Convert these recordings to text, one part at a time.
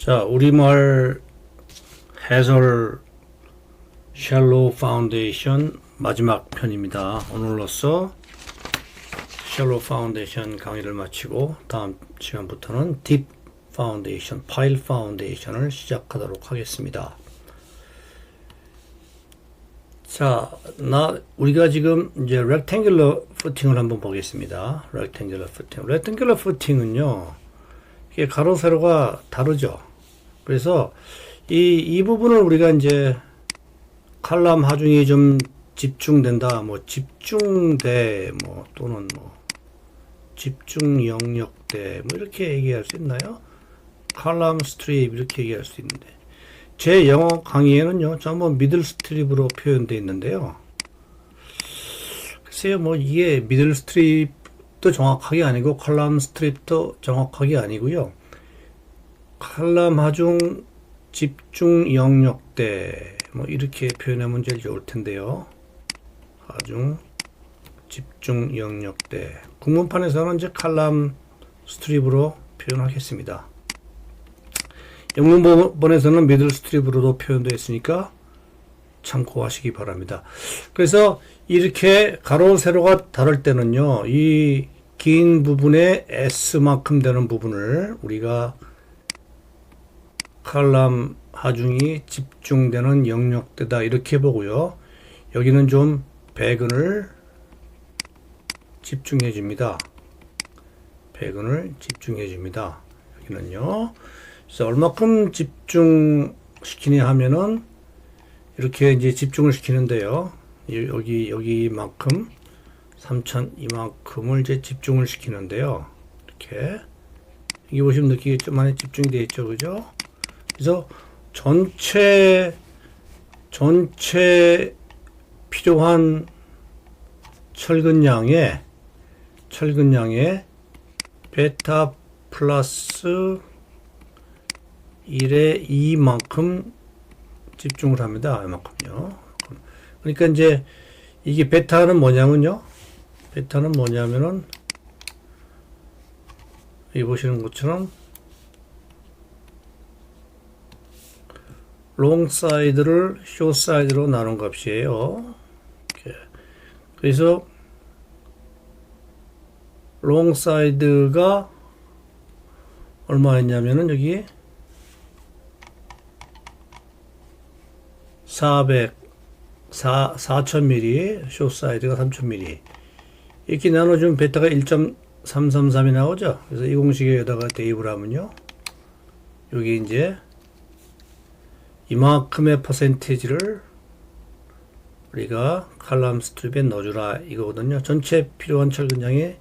자, 우리말 해설 샬로우 파운데이션 마지막 편입니다. 오늘로써 샬로우 파운데이션 강의를 마치고 다음 시간부터는 딥 파운데이션, 파일 파운데이션을 시작하도록 하겠습니다. 자, 우리가 지금 이제 rectangular footing을 한번 보겠습니다. rectangular footing. rectangular footing은요, 이게 가로 세로가 다르죠. 그래서 이 부분을 우리가 이제 칼럼 하중이 좀 집중된다, 뭐 집중대, 뭐 또는 뭐 집중 영역대, 뭐 이렇게 얘기할 수 있나요? 칼럼 스트립 이렇게 얘기할 수 있는데, 제 영어 강의에는요 전부 미들 스트립으로 표현되어 있는데요. 글쎄요, 뭐 이게 미들 스트립도 정확하게 아니고 칼럼 스트립도 정확하게 아니고요. 칼럼 하중 집중 영역대 뭐 이렇게 표현하면 제일 좋을 텐데요. 하중 집중 영역대. 국문판에서는 이제 칼럼 스트립으로 표현하겠습니다. 영문본에서는 미들 스트립으로도 표현되어 있으니까 참고하시기 바랍니다. 그래서 이렇게 가로 세로가 다를 때는요, 이 긴 부분에 S만큼 되는 부분을 우리가 칼럼 하중이 집중되는 영역대다 이렇게 보고요. 여기는 좀 배근을 집중해 줍니다. 배근을 집중해 줍니다. 여기는요. 그래서 얼마큼 집중시키냐 하면은 이렇게 이제 집중을 시키는데요. 여기만큼 3000 이만큼을 이제 집중을 시키는데요. 이렇게 여기 보시면 느끼겠죠? 많이 집중이 되어 있죠, 그죠? 그래서 전체 필요한 철근량의 베타 플러스 1의 2만큼 집중을 합니다. 이만큼요. 그러니까 이제 이게 베타는 뭐냐면요. 베타는 뭐냐면은 여기 보시는 것처럼 롱 사이드를 숏 사이드로 나눈 값이에요. 이렇게. 그래서 롱 사이드가 얼마였냐면은 여기 4000mm, 숏 사이드가 3000mm. 이렇게 나눠주면 베타가 1.333이 나오죠. 그래서 이 공식에다가 대입을 하면요, 여기 이제 이만큼의 퍼센테이지를 우리가 칼럼 스트립에 넣어주라 이거거든요. 전체 필요한 철근량이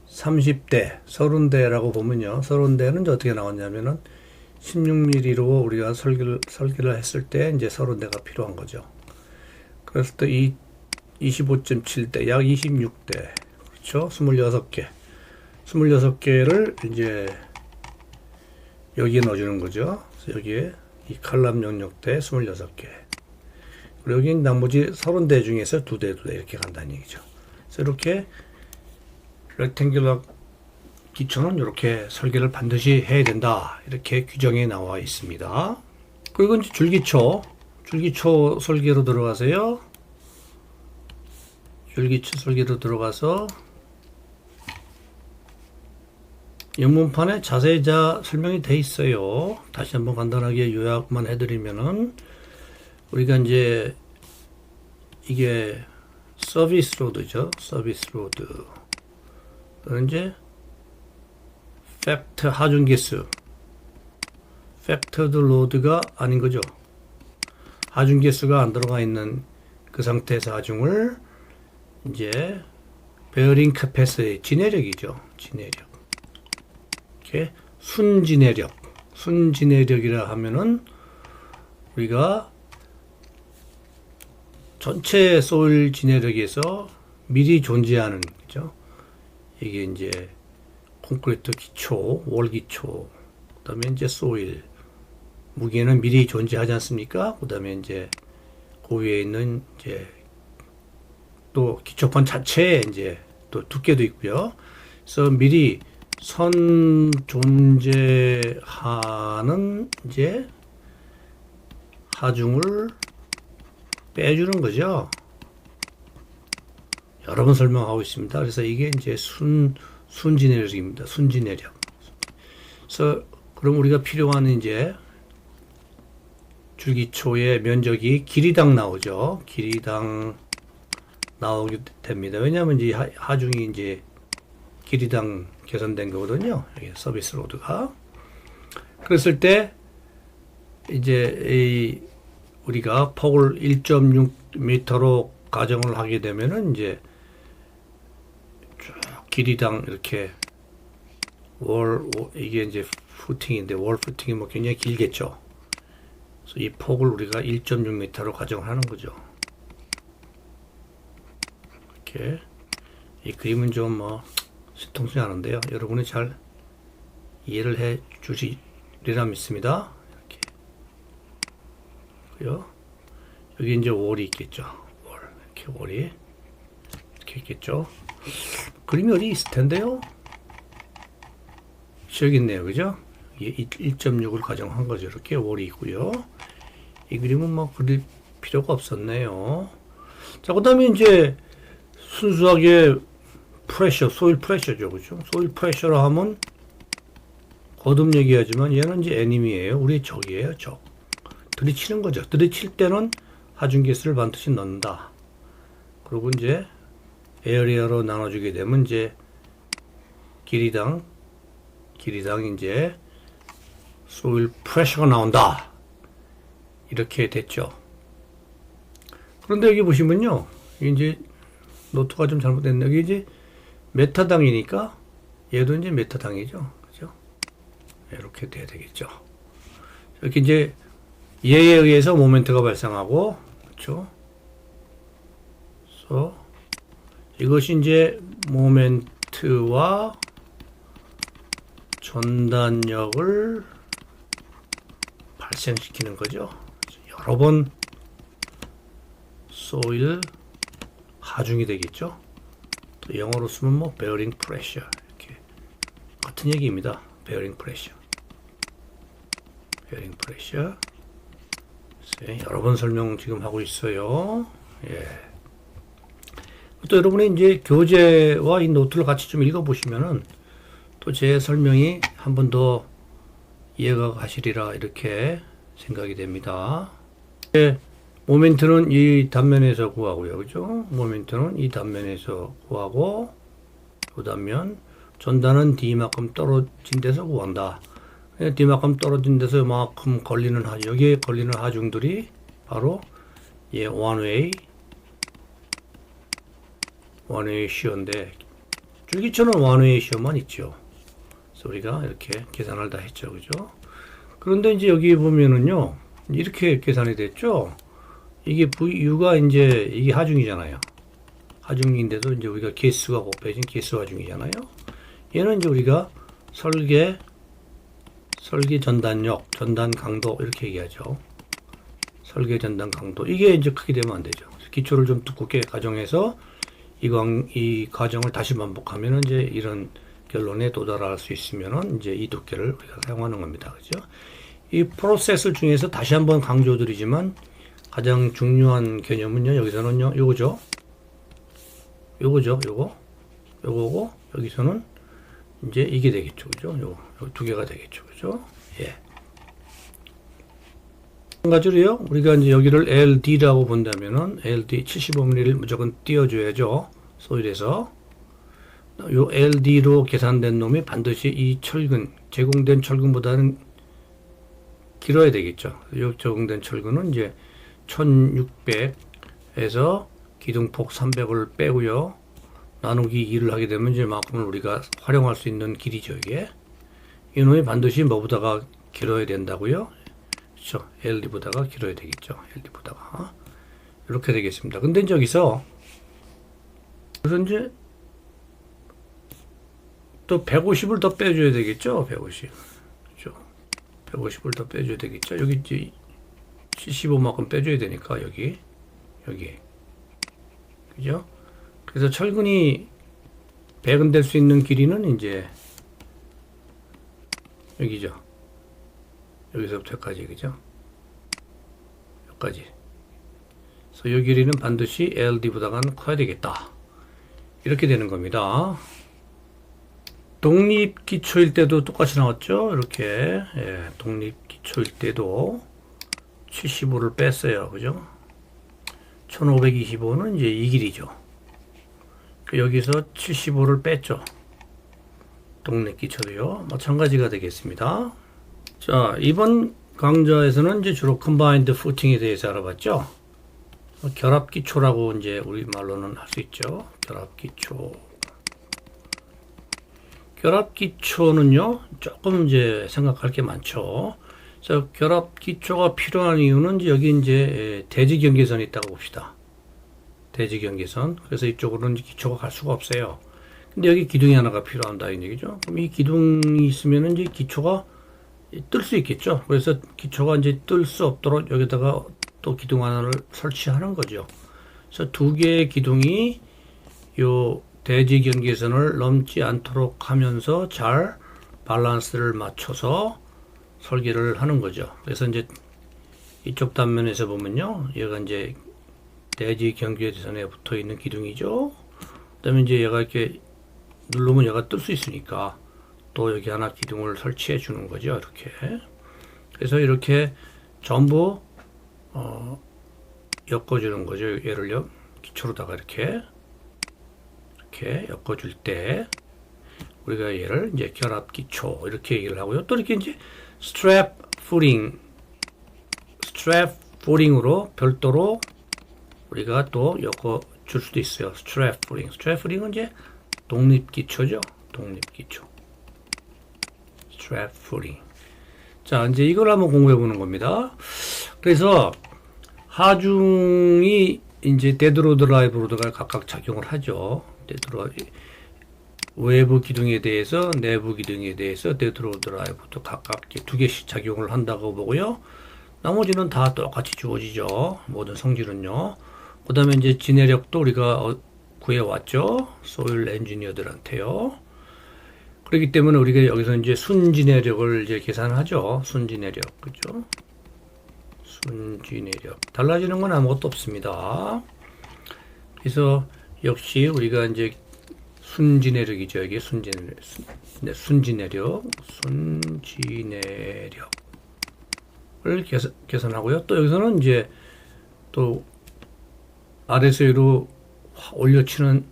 30대, 30대라고 보면요. 30대는 어떻게 나왔냐면은 16mm로 우리가 설계를 했을 때 이제 30대가 필요한 거죠. 그래서 또 이 25.7대, 약 26대, 그렇죠? 26개를 이제 여기에 넣어주는 거죠. 그래서 여기에 이 칼럼 영역대 26개. 그리고 여기 나머지 30대 중에서 2대 이렇게 간다는 얘기죠. 그래서 이렇게 렉탱귤러 기초는 이렇게 설계를 반드시 해야 된다. 이렇게 규정에 나와 있습니다. 그리고 이제 줄기초 설계로 들어가세요. 줄기초 설계로 들어가서 영문판에 자세히 설명이 돼 있어요. 다시 한번 간단하게 요약만 해드리면은, 우리가 이제 이게 서비스 로드죠. 서비스 로드. 이제 팩터 하중계수. 팩터드 로드가 아닌 거죠. 하중계수가 안 들어가 있는 그 상태에서 하중을 이제 베어링 캐패시티, 진해력이죠. 진해력. 이렇게 순진해력이라 하면은 우리가 전체 소일 진해력에서 미리 존재하는, 그죠? 이게 이제 콘크리트 기초, 월 기초, 그 다음에 이제 소일, 무게는 미리 존재하지 않습니까? 그 다음에 이제 그 위에 있는 이제 또 기초판 자체에 이제 또 두께도 있고요. 그래서 미리 선 존재하는 이제 하중을 빼주는 거죠. 여러 번 설명하고 있습니다. 그래서 이게 이제 순지내력입니다. 순지내력. 그래서 그럼 우리가 필요한 이제 줄기초의 면적이 길이당 나오죠. 길이당 나오게 됩니다. 왜냐하면 이제 하중이 이제 길이당 계산된 거거든요. 여기 서비스 로드가. 그랬을 때 이제 우리가 폭을 1.6m로 가정을 하게 되면은 이제 쭉 길이당 이렇게 이게 이제 푸팅인데 월 푸팅이 뭐 굉장히 길겠죠. 그래서 이 폭을 우리가 1.6m로 가정을 하는 거죠. 이렇게 이 그림은 좀 뭐 신통치 않은데요. 여러분이 잘 이해를 해 주시리라 믿습니다. 이렇게. 여기 이제 월이 있겠죠. 이렇게 월이 이렇게 있겠죠. 그림이 어디 있을 텐데요. 저기 있네요. 그죠? 1.6을 가정한 거죠. 이렇게 월이 있고요. 이 그림은 뭐 그릴 필요가 없었네요. 자, 그 다음에 이제 순수하게 프레셔, 소일 프레셔죠. 그죠? 소일 프레셔로 하면 거듭 얘기하지만 얘는 이제 애니미예요. 우리 적이에요. 적. 들이치는 거죠. 들이칠 때는 하중계수를 반드시 넣는다. 그리고 이제 에어리어로 나눠주게 되면 이제 길이당 이제 소일 프레셔가 나온다. 이렇게 됐죠. 그런데 여기 보시면요. 이제 노트가 좀 잘못됐네요. 여기 이제 메타당이니까 얘도 이제 메타당이죠. 그죠? 이렇게 돼야 되겠죠. 이렇게 이제 얘에 의해서 모멘트가 발생하고, 그렇죠? 그래서 이것이 이제 모멘트와 전단력을 발생시키는 거죠. 여러 번 소일 하중이 되겠죠. 또 영어로 쓰면 뭐 bearing pressure 이렇게 같은 얘기입니다. bearing pressure. 여러 번 설명 지금 하고 있어요. 예. 또 여러분이 이제 교재와 이 노트를 같이 좀 읽어보시면은 또 제 설명이 한 번 더 이해가 가시리라 이렇게 생각이 됩니다. 예, 모멘트는 이 단면에서 구하고요. 그죠? 모멘트는 이 단면에서 구하고 그 단면 전단은 D만큼 떨어진 데서 구한다. D만큼 떨어진 데서 이만큼 걸리는 여기에 걸리는 하중들이 바로 예, 원웨이 시어인데 줄기초는 원웨이 시어만 있죠. 그래서 우리가 이렇게 계산을 다 했죠. 그죠? 그런데 이제 여기 보면은요. 이렇게 계산이 됐죠. 이게 VU가 이제 이게 하중이잖아요. 하중인데도 이제 우리가 개수가 곱해진 개수 하중이잖아요. 얘는 이제 우리가 설계 전단력, 전단 강도 이렇게 얘기하죠. 설계 전단 강도 이게 이제 크게 되면 안 되죠. 기초를 좀 두껍게 가정해서 이 과정을 다시 반복하면 이제 이런 결론에 도달할 수 있으면은 이제 이 두께를 우리가 사용하는 겁니다. 그죠? 이 프로세스 중에서 다시 한번 강조드리지만 가장 중요한 개념은요. 여기서는요. 요거죠. 요거고 여기서는 이제 이게 되겠죠. 그죠? 요 두 개가 되겠죠. 그죠? 예. 마찬가지로요. 우리가 이제 여기를 LD라고 본다면은 LD 75mm를 무조건 띄워줘야죠. 소일에서. 요 LD로 계산된 놈이 반드시 이 철근, 제공된 철근보다는 길어야 되겠죠. 요 제공된 철근은 이제 1600에서 기둥폭 300을 빼고요. 나누기 2를 하게 되면 이제 만큼을 우리가 활용할 수 있는 길이죠, 이게. 이 놈이 반드시 뭐보다가 길어야 된다고요? 그렇죠. LD보다가 길어야 되겠죠. LD보다가. 이렇게 되겠습니다. 근데 이제 여기서 그래서 이제 또 150을 더 빼줘야 되겠죠. 150. 그렇죠. 150을 더 빼줘야 되겠죠. 여기 이제 75만큼 빼줘야 되니까 여기. 그죠? 그래서 철근이 배근될 수 있는 길이는 이제 여기죠. 여기서부터 여기까지, 그죠? 여기까지. 그래서 이 길이는 반드시 LD보다는 커야 되겠다. 이렇게 되는 겁니다. 독립기초일 때도 똑같이 나왔죠? 이렇게. 예, 독립기초일 때도 75를 뺐어요. 그죠? 1525는 이제 이 길이죠. 여기서 75를 뺐죠. 독립기초도요. 마찬가지가 되겠습니다. 자, 이번 강좌에서는 이제 주로 컴바인드 푸팅에 대해서 알아봤죠. 결합기초라고 이제 우리말로는 할 수 있죠. 결합기초. 결합기초는요, 조금 이제 생각할 게 많죠. 그래서 결합기초가 필요한 이유는 이제 여기 이제 대지경계선이 있다고 봅시다. 대지경계선. 그래서 이쪽으로는 기초가 갈 수가 없어요. 근데 여기 기둥이 하나가 필요한다, 이 얘기죠. 그럼 이 기둥이 있으면 이제 기초가 뜰 수 있겠죠. 그래서 기초가 이제 뜰 수 없도록 여기다가 또 기둥 하나를 설치하는 거죠. 그래서 두 개의 기둥이 요 대지경계선을 넘지 않도록 하면서 잘 밸런스를 맞춰서 설계를 하는 거죠. 그래서 이제 이쪽 단면에서 보면요, 얘가 이제 대지경계선에 붙어 있는 기둥이죠. 그다음에 이제 얘가 이렇게 누르면 얘가 뜰 수 있으니까 또 여기 하나 기둥을 설치해 주는 거죠. 이렇게. 그래서 이렇게 전부 엮어주는 거죠. 얘를요, 기초로다가 이렇게 엮어줄 때 우리가 얘를 이제 결합 기초 이렇게 얘기를 하고요. 또 이렇게 이제 스트랩 푸링으로 별도로 우리가 또 엮어줄 수도 있어요. 스트랩 푸링은 이제 독립 기초죠. 독립 기초. 스트랩 푸링. 자, 이제 이걸 한번 공부해 보는 겁니다. 그래서 하중이 이제 데드로 드라이브로드가 각각 작용을 하죠. 외부 기둥에 대해서 내부 기둥에 대해서 데드로 드라이브도 각각 두 개씩 작용을 한다고 보고요. 나머지는 다 똑같이 주어지죠. 모든 성질은요. 그 다음에 이제 진해력도 우리가 구해왔죠. 소일 엔지니어들한테요. 그렇기 때문에 우리가 여기서 이제 순진해력을 이제 계산하죠. 순진해력. 그죠? 순진해력. 달라지는 건 아무것도 없습니다. 그래서 역시 우리가 이제 순진해력이죠. 여기 순진해력을 계산하고요. 또 여기서는 이제 또 아래에서 위로 올려치는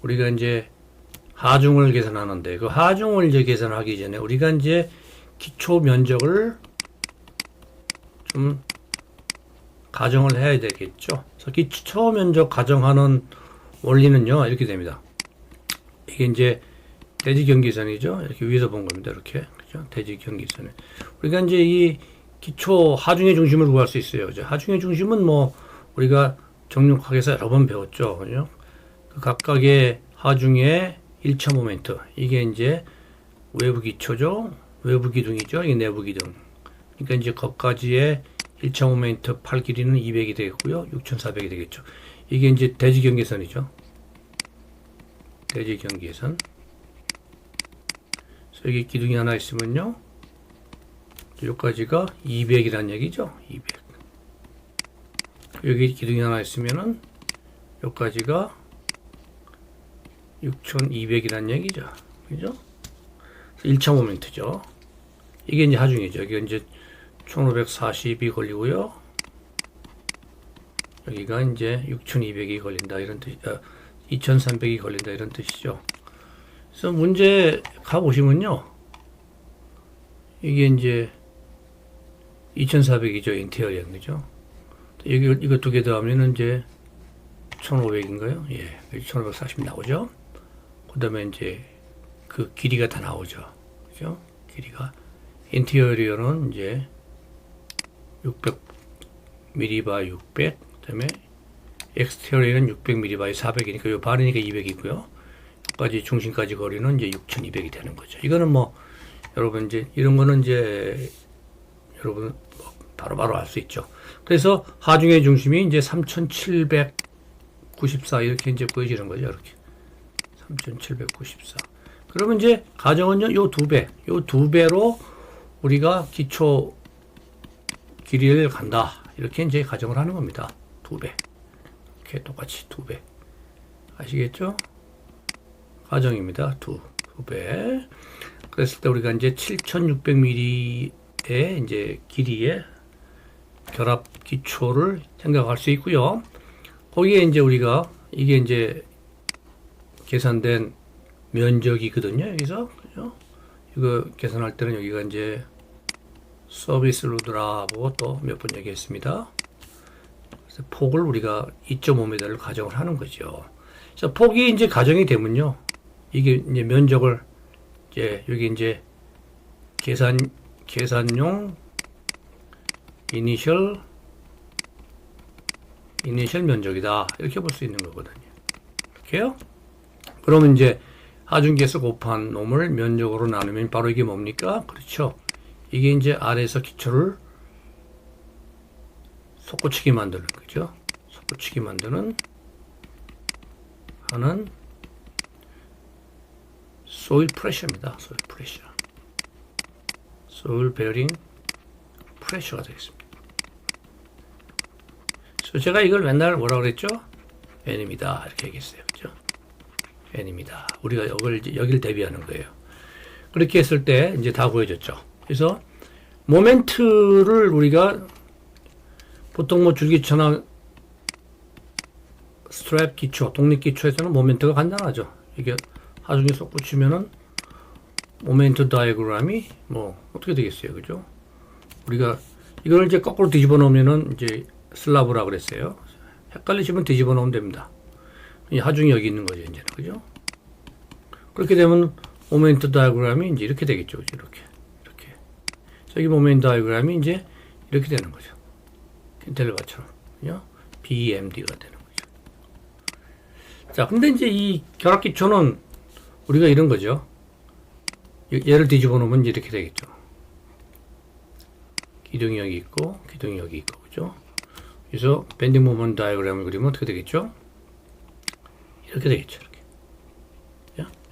우리가 이제 하중을 계산하는데 그 하중을 이제 계산하기 전에 우리가 이제 기초 면적을 좀 가정을 해야 되겠죠. 그래서 기초 면적 가정하는 원리는요, 이렇게 됩니다. 이게 이제 대지경계선이죠. 이렇게 위에서 본 겁니다. 이렇게. 그죠? 대지경계선에. 우리가 이제 이 기초 하중의 중심을 구할 수 있어요. 그죠? 하중의 중심은 뭐, 우리가 정육학에서 여러 번 배웠죠. 그죠? 그 각각의 하중의 1차 모멘트. 이게 이제 외부 기초죠. 외부 기둥이죠. 이게 내부 기둥. 그러니까 이제 거기까지의 1차 모멘트 팔 길이는 200이 되겠고요. 6400이 되겠죠. 이게 이제 대지경계선이죠. 대지경계선. 그래서 여기 기둥이 하나 있으면요. 여기까지가 200이란 얘기죠. 200. 여기 기둥이 하나 있으면은 여기까지가 6200이란 얘기죠. 그죠? 1차 모멘트죠. 이게 이제 하중이죠. 이게 이제 1540이 걸리고요. 여기가 이제 6200이 걸린다. 이런 뜻, 2300이 걸린다. 이런 뜻이죠. 그래서 문제 가보시면요. 이게 이제 2400이죠. 인테리어, 그죠? 여기, 이거 두 개 더하면은 이제 1500인가요? 예. 1540 나오죠? 그 다음에 이제 그 길이가 다 나오죠. 그죠? 길이가. 인테리어는 이제 600mm by 600, 그 다음에 엑스테리어는 600mm by 400이니까 요 반이니까 200이고요. 여기까지 중심까지 거리는 이제 6200이 되는 거죠. 이거는 뭐 여러분 이제 이런 거는 이제 여러분 바로바로 알 수 있죠. 그래서 하중의 중심이 이제 3794 이렇게 이제 보여지는 거죠. 이렇게 3794. 그러면 이제 가정은요, 요 두 배로 우리가 기초 길이를 간다. 이렇게 이제 가정을 하는 겁니다. 2배. 이렇게 똑같이 2배. 아시겠죠? 가정입니다. 2배. 그랬을 때 우리가 이제 7600mm의 이제 길이의 결합 기초를 생각할 수 있고요. 거기에 이제 우리가 이게 이제 계산된 면적이거든요. 여기서 그죠? 이거 계산할 때는 여기가 이제 서비스 로드라고 또 몇 번 얘기했습니다. 그래서 폭을 우리가 2.5m를 가정을 하는 거죠. 그래서 폭이 이제 가정이 되면요. 이게 이제 면적을 이제 여기 이제 계산용 이니셜 면적이다. 이렇게 볼 수 있는 거거든요. 이렇게요. 그러면 이제 하중계수 곱한 놈을 면적으로 나누면 바로 이게 뭡니까? 그렇죠. 이게 이제 아래에서 기초를 솟구치게 만드는 거죠. 솟구치게 만드는 하는 소일 프레셔입니다. 소일 프레셔. 소일 베어링 프레셔가 되겠습니다. 그래서 제가 이걸 맨날 뭐라 그랬죠? N입니다. 이렇게 얘기했어요. 그죠? N입니다. 우리가 여기를 대비하는 거예요. 그렇게 했을 때 이제 다 구해졌죠. 그래서 모멘트를 우리가 보통 뭐 줄기차나 스트랩 기초, 독립 기초에서는 모멘트가 간단하죠. 이게 하중에 솟구치면은 모멘트 다이어그램이 뭐 어떻게 되겠어요, 그죠? 우리가 이걸 이제 거꾸로 뒤집어 놓으면은 이제 슬라브라 그랬어요. 헷갈리시면 뒤집어 놓으면 됩니다. 이 하중이 여기 있는 거죠, 이제는 그죠? 그렇게 되면 모멘트 다이어그램이 이제 이렇게 되겠죠, 그죠? 이렇게. 여기 모멘트 다이어그램이 이제 이렇게 되는 거죠. 캔틸레버처럼. BMD가 되는 거죠. 자, 근데 이제 이 결합기초는 우리가 이런 거죠. 얘를 뒤집어 놓으면 이렇게 되겠죠. 기둥이 여기 있고, 기둥이 여기 있고, 그죠? 그래서 밴딩 모먼트 다이어그램을 그리면 어떻게 되겠죠? 이렇게 되겠죠.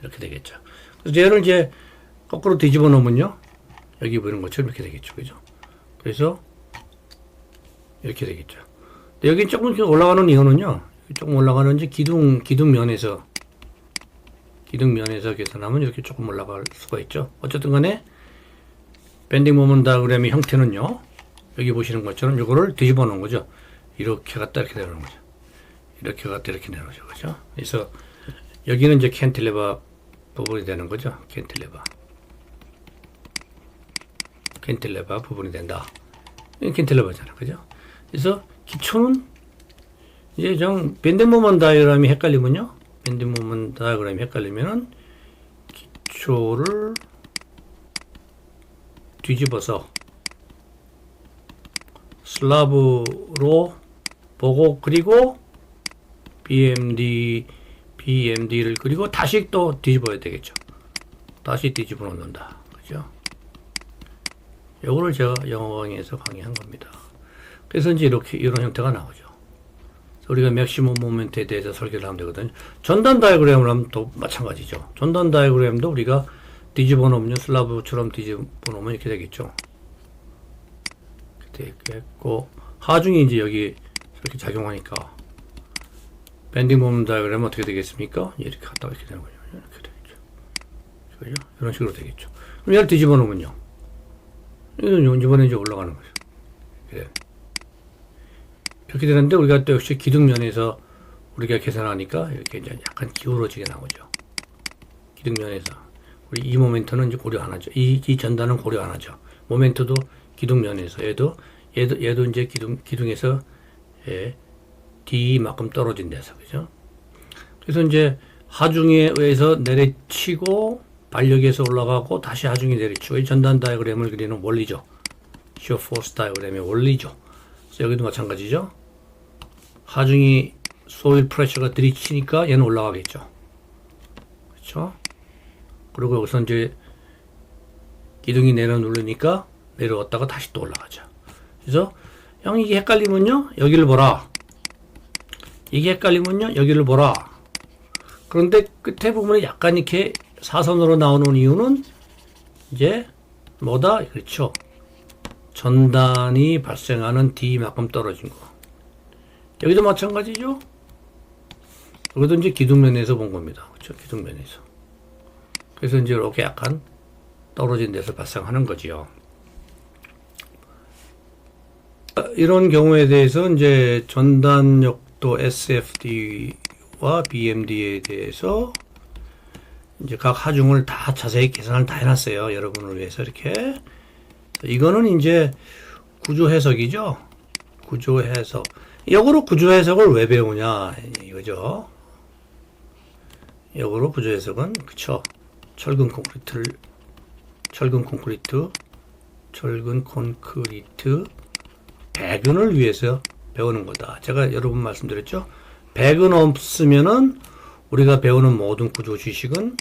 이렇게 되겠죠. 그래서 얘를 이제 거꾸로 뒤집어 놓으면요. 여기 보이는 것처럼 이렇게 되겠죠. 그죠? 그래서 이렇게 되겠죠. 여기 조금 올라가는 이유는요. 조금 올라가는 이제 기둥면에서 계산하면 이렇게 조금 올라갈 수가 있죠. 어쨌든 간에 밴딩 모먼트 다이어그램의 형태는요. 여기 보시는 것처럼 이거를 뒤집어 놓은 거죠. 이렇게 갔다 이렇게 내려오는 거죠. 이렇게 갔다 이렇게 내려오죠. 그죠? 그래서 여기는 이제 캔틸레버 부분이 되는 거죠. 캔틸레버 부분이 된다. 캔틸레버잖아. 그죠? 그래서 기초는 이제 밴딩 모먼트 다이어그램이 헷갈리면요. 밴딩 모먼트 다이어그램이 헷갈리면은 기초를 뒤집어서 슬라브로 보고 그리고 BMD를 그리고 다시 또 뒤집어야 되겠죠. 다시 뒤집어 놓는다. 그죠? 요거를 제가 영어 강의에서 강의한 겁니다. 그래서 이제 이렇게 이런 형태가 나오죠. 우리가 맥시멈 모멘트에 대해서 설계를 하면 되거든요. 전단 다이어그램을 하면 또 마찬가지죠. 전단 다이어그램도 우리가 뒤집어 놓으면 슬라브처럼 뒤집어 놓으면 이렇게 되겠죠. 이렇게 되겠고 하중이 이제 여기 이렇게 작용하니까 밴딩 모멘트 다이어그램은 어떻게 되겠습니까? 이렇게 갔다가 이렇게 되는 거죠. 이렇게 되겠죠. 그죠? 이런 식으로 되겠죠. 그럼 얘를 뒤집어 놓으면요. 이번에 이제 올라가는 거죠. 이렇게 되는데 우리가 또 역시 기둥면에서 우리가 계산하니까 이렇게 이제 약간 기울어지게 나오죠. 기둥면에서 우리 이 모멘트는 이제 고려 안 하죠. 이 전단은 고려 안 하죠. 모멘트도 기둥면에서 얘도 이제 기둥에서 D만큼 떨어진 데서 그죠? 그래서 이제 하중에 의해서 내리치고 반력에서 올라가고 다시 하중이 내리치고 이 전단 다이어그램을 그리는 원리죠. 시어 포스 다이어그램의 원리죠. 그래서 여기도 마찬가지죠. 하중이 소일 프레셔가 들이치니까 얘는 올라가겠죠. 그렇죠? 그리고 여기서 이제 기둥이 내려누르니까 내려왔다가 다시 또 올라가죠. 그래서 형 이게 헷갈리면요 여기를 보라. 이게 헷갈리면요 여기를 보라. 그런데 끝에 부분에 약간 이렇게 사선으로 나오는 이유는 이제 뭐다? 그렇죠. 전단이 발생하는 D만큼 떨어진 거. 여기도 마찬가지죠. 여기도 이제 기둥면에서 본 겁니다. 그렇죠? 기둥면에서. 그래서 이제 이렇게 약간 떨어진 데서 발생하는 거지요. 이런 경우에 대해서 이제 전단력도 SFD와 BMD에 대해서 이제 각 하중을 다 자세히 계산을 다 해놨어요. 여러분을 위해서 이렇게. 이거는 이제 구조 해석이죠. 구조 해석. 역으로 구조 해석을 왜 배우냐 이거죠. 역으로 구조 해석은 그쵸. 철근 콘크리트 배근을 위해서 배우는 거다. 제가 여러분 말씀드렸죠. 배근 없으면은 우리가 배우는 모든 구조 지식은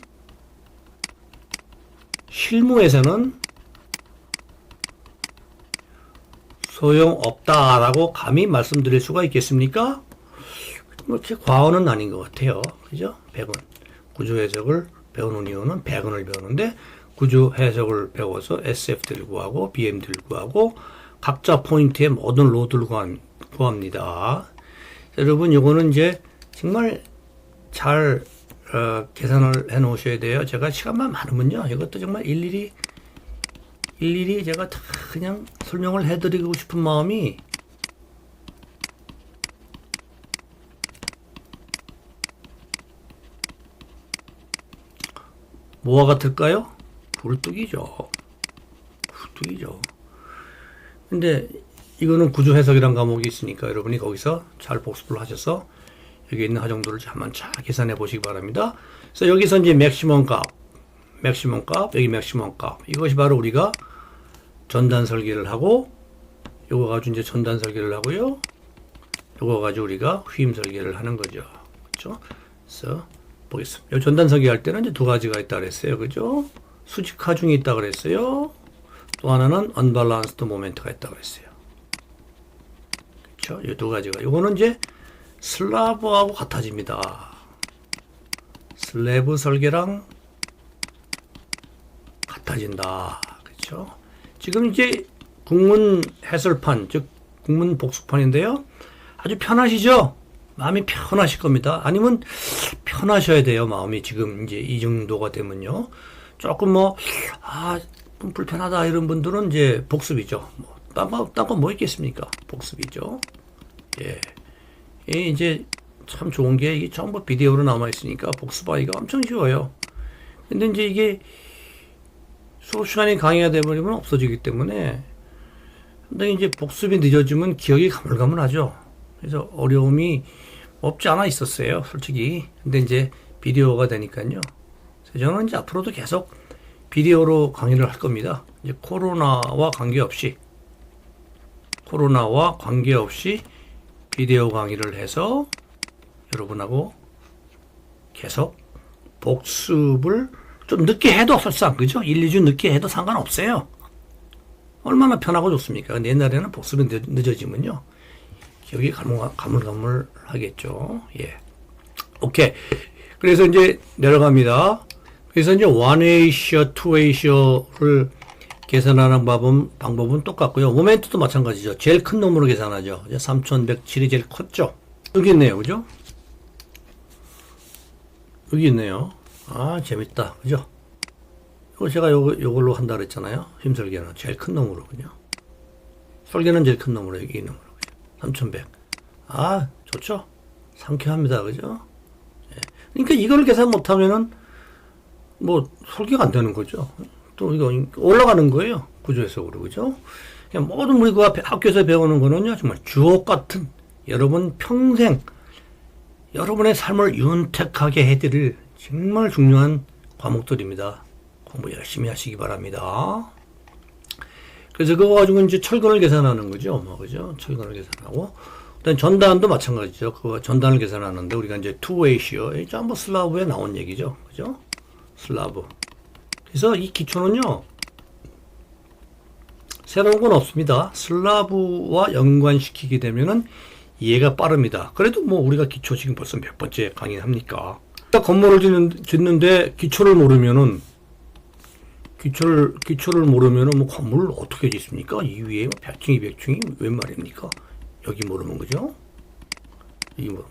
실무에서는 소용없다라고 감히 말씀드릴 수가 있겠습니까? 뭐 이렇게 과언은 아닌 것 같아요. 그죠? 배근. 구조 해석을 배우는 이유는 배근을 배우는데 구조 해석을 배워서 SFD를 구하고 BMD를 구하고 각자 포인트의 모든 로드를 구합니다. 여러분 이거는 이제 정말 잘 계산을 해 놓으셔야 돼요. 제가 시간만 많으면요. 이것도 정말 일일이 제가 다 그냥 설명을 해드리고 싶은 마음이 뭐와 같을까요? 굴뚝이죠. 근데 이거는 구조 해석이란 과목이 있으니까 여러분이 거기서 잘 복습을 하셔서 여기 있는 하정도를 한번 잘 계산해 보시기 바랍니다. 그래서 여기서 이제 맥시멈 값, 여기 맥시멈 값. 이것이 바로 우리가 전단 설계를 하고, 요거 가지고 이제 전단 설계를 하고요. 요거 가지고 우리가 휘임 설계를 하는 거죠. 그렇죠? 그래서 보겠습니다. 요 전단 설계할 때는 이제 두 가지가 있다 그랬어요. 그죠? 수직 하중이 있다 그랬어요. 또 하나는 언밸런스드 모멘트가 있다 그랬어요. 그렇죠? 이 두 가지가. 요거는 이제 슬라브하고 같아집니다. 슬래브 설계랑 같아진다. 그렇죠? 지금 이제 국문 해설판, 즉 국문 복습판인데요. 아주 편하시죠? 마음이 편하실 겁니다. 아니면 편하셔야 돼요. 마음이 지금 이제 이 정도가 되면요. 조금 좀 불편하다 이런 분들은 이제 복습이죠. 딴 거 뭐 있겠습니까? 복습이죠. 예. 이제 참 좋은 게 이게 전부 비디오로 남아 있으니까 복습하기가 엄청 쉬워요. 근데 이제 이게 수업 시간이 강의가 되버리면 없어지기 때문에 근데 이제 복습이 늦어지면 기억이 가물가물하죠. 그래서 어려움이 없지 않아 있었어요, 솔직히. 근데 이제 비디오가 되니까요. 그래서 저는 이제 앞으로도 계속 비디오로 강의를 할 겁니다. 이제 코로나와 관계없이 비디오 강의를 해서 여러분하고 계속 복습을 좀 늦게 해도 설상, 그죠? 1, 2주 늦게 해도 상관없어요. 얼마나 편하고 좋습니까? 근데 옛날에는 복습이 늦어지면요. 기억이 가물가물 하겠죠. 예. 오케이. 그래서 이제 내려갑니다. 그래서 이제 1A시어, 2A시어를 계산하는 방법은 똑같고요. 모멘트도 마찬가지죠. 제일 큰 놈으로 계산하죠. 3107이 제일 컸죠. 여기 있네요. 그죠? 여기 있네요. 아, 재밌다. 그죠? 이거 제가 요걸로 한다 그랬잖아요. 힘설계는 제일 큰 놈으로. 그죠? 설계는 제일 큰 놈으로, 여기 있는 놈으로. 3100. 아, 좋죠? 상쾌합니다. 그죠? 예. 그러니까 이걸 계산 못하면은, 설계가 안 되는 거죠. 또 이거 올라가는 거예요. 구조해석으로. 그죠? 그냥 모든 우리가 학교에서 배우는 거는요, 정말 주옥 같은 여러분 평생, 여러분의 삶을 윤택하게 해드릴 정말 중요한 과목들입니다. 공부 열심히 하시기 바랍니다. 그래서 그거 가지고 이제 철근을 계산하는 거죠. 그죠? 철근을 계산하고. 그다음 전단도 마찬가지죠. 그거 전단을 계산하는데 우리가 이제 2A시어, 전부 슬라브에 나온 얘기죠. 그죠? 슬라브. 그래서 이 기초는요, 새로운 건 없습니다. 슬라브와 연관시키게 되면은 이해가 빠릅니다. 그래도 우리가 기초 지금 벌써 몇 번째 강의 합니까? 건물을 짓는데 기초를 모르면은 기초를 모르면은 뭐 건물을 어떻게 짓습니까? 이 위에 100층, 200층이 웬 말입니까? 여기 모르는 거죠? 이 뭐,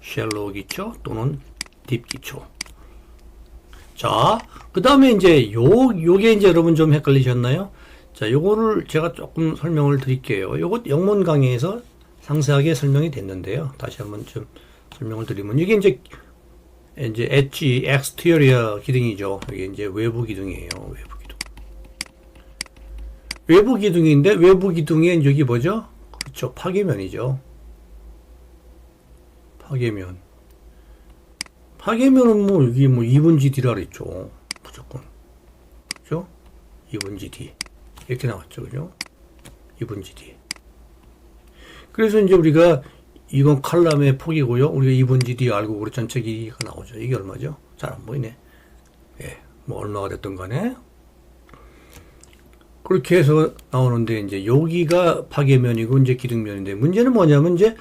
쉘로우 기초 또는 딥 기초. 자, 그 다음에 이제 요게 이제 여러분 좀 헷갈리셨나요? 자, 요거를 제가 조금 설명을 드릴게요. 요거 영문 강의에서 상세하게 설명이 됐는데요. 다시 한번 좀 설명을 드리면, 이게 이제 엣지, exterior 기둥이죠. 이게 이제 외부 기둥이에요. 외부 기둥. 외부 기둥인데, 외부 기둥에 여기 뭐죠? 그렇죠. 파괴면이죠. 파괴면. 파괴면은 뭐, 여기 뭐 2분 GD라 그랬죠. 무조건. 그죠? 2분 GD. 이렇게 나왔죠. 그죠? 2분 GD. 그래서 이제 우리가 이건 칼럼의 폭이고요. 우리가 2분 GD 알고 그래 전체 길이가 나오죠. 이게 얼마죠? 잘 안 보이네. 예. 뭐 얼마가 됐든 간에. 그렇게 해서 나오는데 이제 여기가 파괴면이고 이제 기둥면인데 문제는 뭐냐면 이제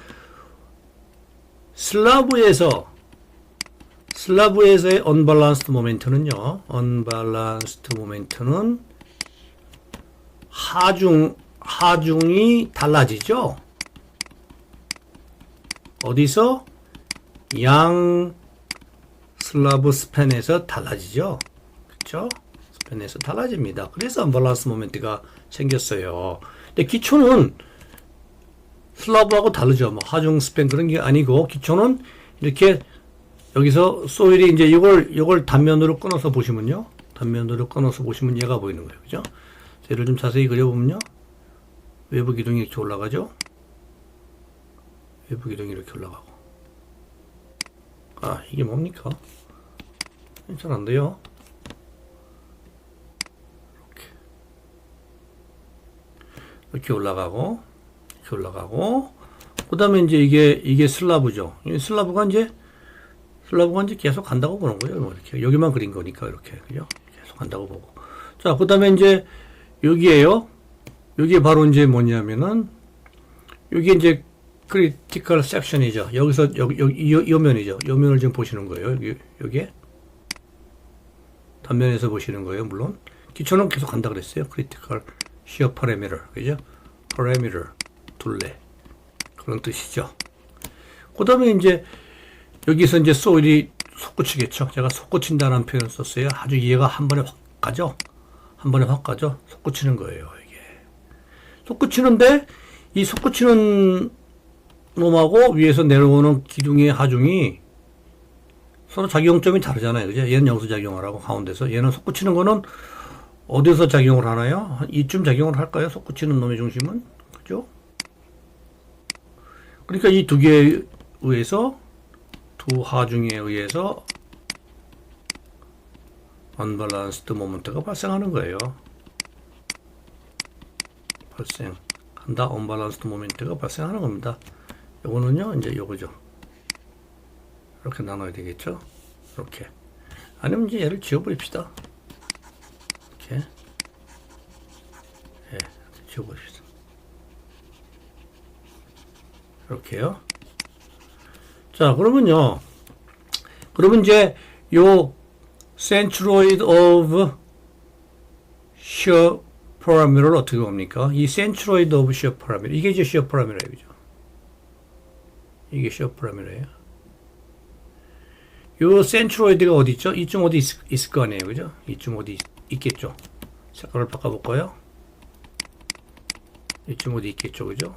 슬라브에서의 언밸런스드 모멘트는요. 언밸런스드 모멘트는 하중이 달라지죠. 어디서? 양 슬라브 스팬에서 달라지죠. 그렇죠? 스팬에서 달라집니다. 그래서 언밸런스 모멘트가 생겼어요. 근데 기초는 슬라브하고 다르죠. 뭐 하중 스팬 그런 게 아니고 기초는 이렇게 여기서 소일이 이제 이걸 단면으로 끊어서 보시면요. 단면으로 끊어서 보시면 얘가 보이는 거예요. 그죠? 얘를 좀 자세히 그려보면요. 외부 기둥이 이렇게 올라가죠. 외부 기둥이 이렇게 올라가고. 아, 이게 뭡니까? 잘 안 돼요. 이렇게 올라가고, 그 다음에 이제 이게 슬라브죠. 슬라브가 이제 계속 간다고 보는 거예요. 뭐 이렇게. 여기만 그린 거니까, 이렇게. 그죠? 계속 간다고 보고. 자, 그 다음에 이제, 여기에요. 여기 바로 이제 뭐냐면은, 여기 이제, 크리티컬 섹션이죠. 여기서, 이 면이죠. 이 면을 지금 보시는 거예요. 여기에. 단면에서 보시는 거예요, 물론. 기초는 계속 간다 그랬어요. 크리티컬 시어 파라미터. 그죠? 파라미터. 둘레. 그런 뜻이죠. 그 다음에 이제, 여기서 이제 소일이 솟구치겠죠. 제가 솟구친다는 표현을 썼어요. 아주 이해가 한 번에 확 가죠. 한 번에 확 가죠. 솟구치는 거예요, 이게. 솟구치는데, 이 솟구치는 놈하고 위에서 내려오는 기둥의 하중이 서로 작용점이 다르잖아요. 그죠? 얘는 여기서 작용을 하고 가운데서. 얘는 솟구치는 거는 어디서 작용을 하나요? 이쯤 작용을 할까요? 솟구치는 놈의 중심은? 그죠? 그러니까 이 두 개에 의해서, 두 하중에 의해서 언밸런스드 모멘트가 발생하는 거예요. 발생한다. 언밸런스드 모멘트가 발생하는 겁니다. 요거는요, 이제 요거죠. 이렇게 나눠야 되겠죠? 이렇게. 아니면 이제 얘를 지워버립시다. 이렇게. 예, 지워버립시다. 이렇게요. 자, 그러면 이제, 요, centroid of shear parameter를 어떻게 봅니까? 이 centroid of shear parameter. 이게 이제 shear parameter예요. 그죠? 이게 shear parameter예요. 요 centroid가 어디 있죠? 이쯤 어디 있을 거 아니에요. 그죠? 이쯤 어디 있겠죠? 색깔을 바꿔볼까요? 이쯤 어디 있겠죠. 그죠?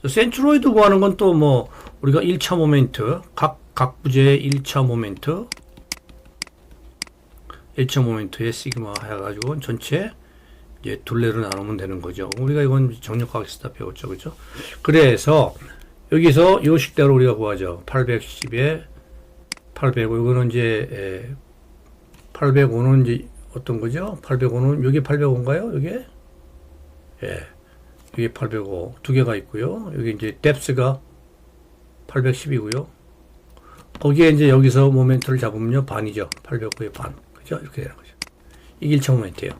센트로이드 구하는 건 또 뭐 우리가 1차 모멘트 각 부재의 1차 모멘트의 시그마 해가지고 전체 이제 둘레로 나누면 되는 거죠. 우리가 이건 정력학에서 다 배웠죠. 그죠? 그래서 여기서 요 식대로 우리가 구하죠. 810에 805 이거는 이제 805는 이제 어떤 거죠? 805는 여기 805인가요? 여기? 예. 여기 805 두 개가 있고요. 여기 이제 뎁스가 810이고요. 거기에 이제 여기서 모멘트를 잡으면요. 반이죠. 805의 반. 그죠? 이렇게 되는 거죠. 이게 1차 모멘트예요.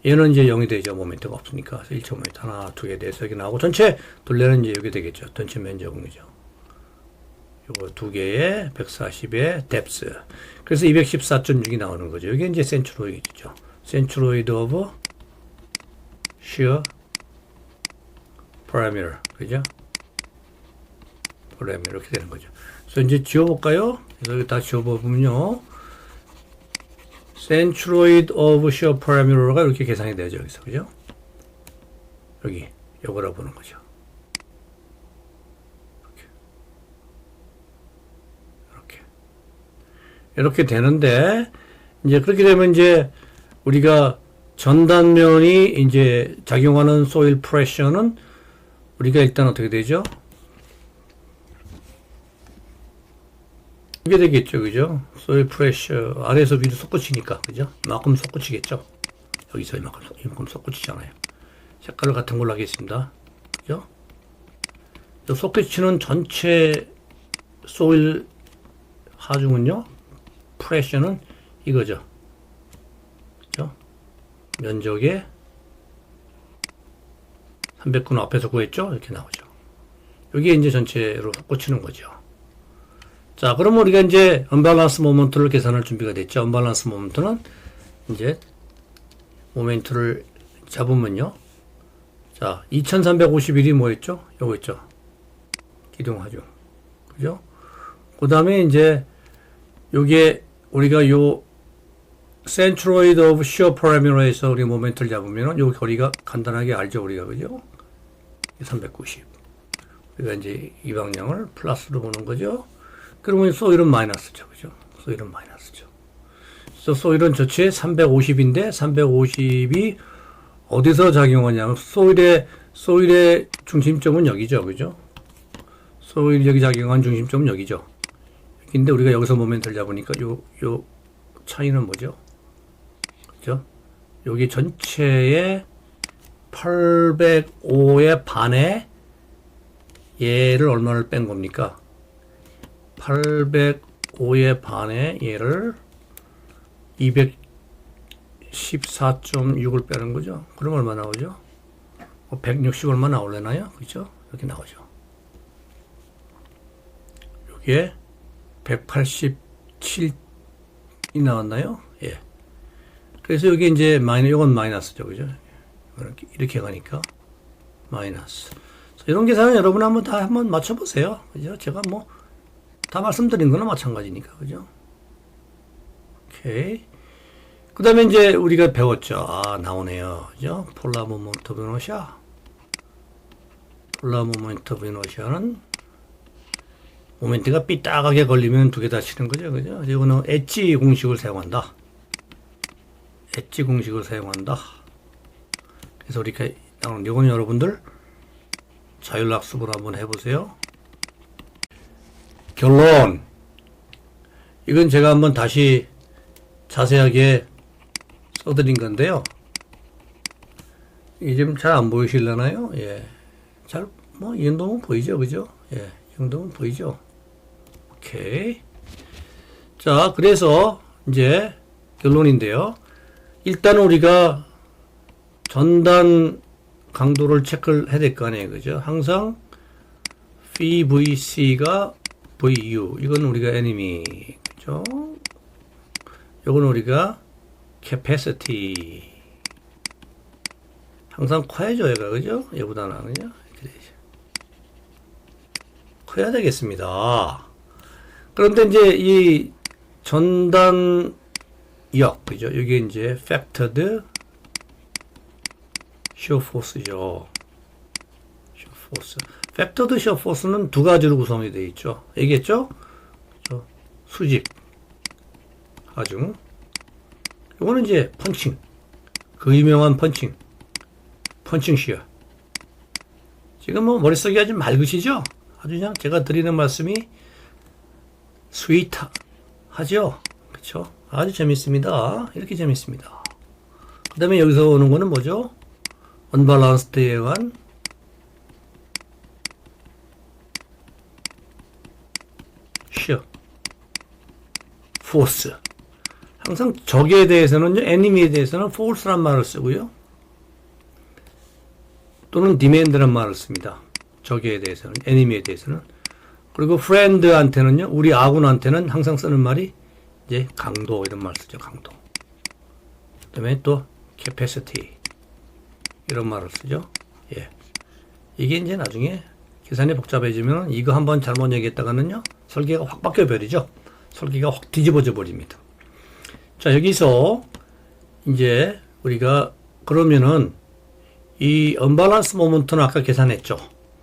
얘는 이제 0이 되죠. 모멘트가 없으니까. 그래서 1차 모멘트 하나, 두 개, 네, 세 개 나오고 전체 둘레는 이제 여기 되겠죠. 전체 면적이죠. 요거 두 개에 140의 뎁스. 그래서 214.6이 나오는 거죠. 이게 이제 센트로이드죠. centroid of shear parameter. 그죠? parameter. 이렇게 되는 거죠. 그래서 이제 지워볼까요? 그래서 여기 다 지워보면요. centroid of shear parameter가 이렇게 계산이 되죠. 여기서. 그죠? 여기. 요거라 보는 거죠. 이렇게 되는데, 이제 그렇게 되면 이제 우리가 전단면이 이제 작용하는 소일 프레셔는 우리가 일단 어떻게 되죠? 이게 되겠죠, 그죠? 소일 프레셔 아래에서 위로 솟구치니까, 그죠? 이만큼 솟구치겠죠? 여기서 이만큼 솟구치잖아요. 색깔을 같은 걸로 하겠습니다. 그죠? 이 솟구치는 전체 소일 하중은요, 프레셔는 이거죠. 그죠? 면적에 300군 앞에서 구했죠? 이렇게 나오죠. 여기에 이제 전체로 꽂히는 거죠. 자, 그러면 우리가 이제 언밸런스 모먼트를 계산할 준비가 됐죠. 언밸런스 모먼트는 이제 모멘트를 잡으면요. 자, 2351이 뭐였죠? 요거 있죠. 기둥하중. 그죠? 그 다음에 이제 요게 우리가 요 centroid of shear parameter에서 우리 모멘트를 잡으면 요 거리가 간단하게 알죠, 우리가. 그죠? 390. 우리가 이제 이 방향을 플러스로 보는 거죠. 그러면 소일은 마이너스죠. 그죠? 소일은 마이너스죠. 그래서 소일은 저체 350인데 350이 어디서 작용하냐면 소일의 중심점은 여기죠. 그죠? 소일 여기 작용한 중심점은 여기죠. 근데 우리가 여기서 모멘트를 잡으니까 요 차이는 뭐죠? 그죠? 여기 전체의 805의 반에 얘를 얼마를 뺀 겁니까? 805의 반에 얘를 214.6을 빼는 거죠. 그럼 얼마 나오죠? 160 얼마 나올래나요? 그죠? 이렇게 나오죠. 여기에 187이 나왔나요? 예. 그래서 여기 이제 이건 마이너스죠. 그죠? 이렇게 가니까 마이너스. 이런 계산은 여러분 한번 맞춰보세요. 그죠? 제가 뭐 다 말씀드린 거나 마찬가지니까. 그죠? 오케이. 그 다음에 이제 우리가 배웠죠. 아, 나오네요. 그죠? 폴라 모먼트 오브 이너시아. 폴라 모먼트 오브 이너시아는 모멘트가 삐딱하게 걸리면 두 개 다 치는 거죠. 그죠? 이거는 엣지 공식을 사용한다. 엣지 공식을 사용한다. 그래서 우리가 이건 여러분들 자율학습을 한번 해보세요. 결론. 이건 제가 한번 다시 자세하게 써드린 건데요. 이게 좀 잘 안 보이실려나요? 예. 이 정도면 보이죠? 그죠? 예. 이 정도면 보이죠? 오케이. 자, 그래서 이제 결론인데요. 일단 우리가 전단 강도를 체크를 해야 될 거 아니에요. 그죠? 항상 phi VC가 VU. 이건 우리가 enemy. 그죠? 이건 우리가 capacity. 항상 커야죠, 얘가. 그죠? 얘보다는. 그죠? 이렇게 되죠. 커야 되겠습니다. 그런데 이제 이 전단역, 그죠? 이게 이제 factored shear force죠. shear force. factored shear force는 두 가지로 구성이 되어 있죠. 얘기했죠? 수직, 하중. 이거는 이제 펀칭. 그 유명한 펀칭 shear. 지금 뭐 머릿속이 아주 맑으시죠? 아주 그냥 제가 드리는 말씀이 스윗하죠? 그쵸? 아주 재밌습니다. 이렇게 재밌습니다. 그 다음에 여기서 오는 거는 뭐죠? 언밸런스드에 의한 shear force. 항상 적에 대해서는요, enemy에 대해서는 force란 말을 쓰고요. 또는 demand란 말을 씁니다. 적에 대해서는, enemy에 대해서는. 그리고 friend한테는요, 우리 아군한테는 항상 쓰는 말이 이제 강도, 이런 말 쓰죠, 강도. 그다음에 또 capacity 이런 말을 쓰죠. 예. 이게 이제 나중에 계산이 복잡해지면 이거 한번 잘못 얘기했다가는요 설계가 확 바뀌어 버리죠. 설계가 확 뒤집어져 버립니다. 자, 여기서 이제 우리가 그러면은 이 언밸런스 모멘트는 아까 계산했죠.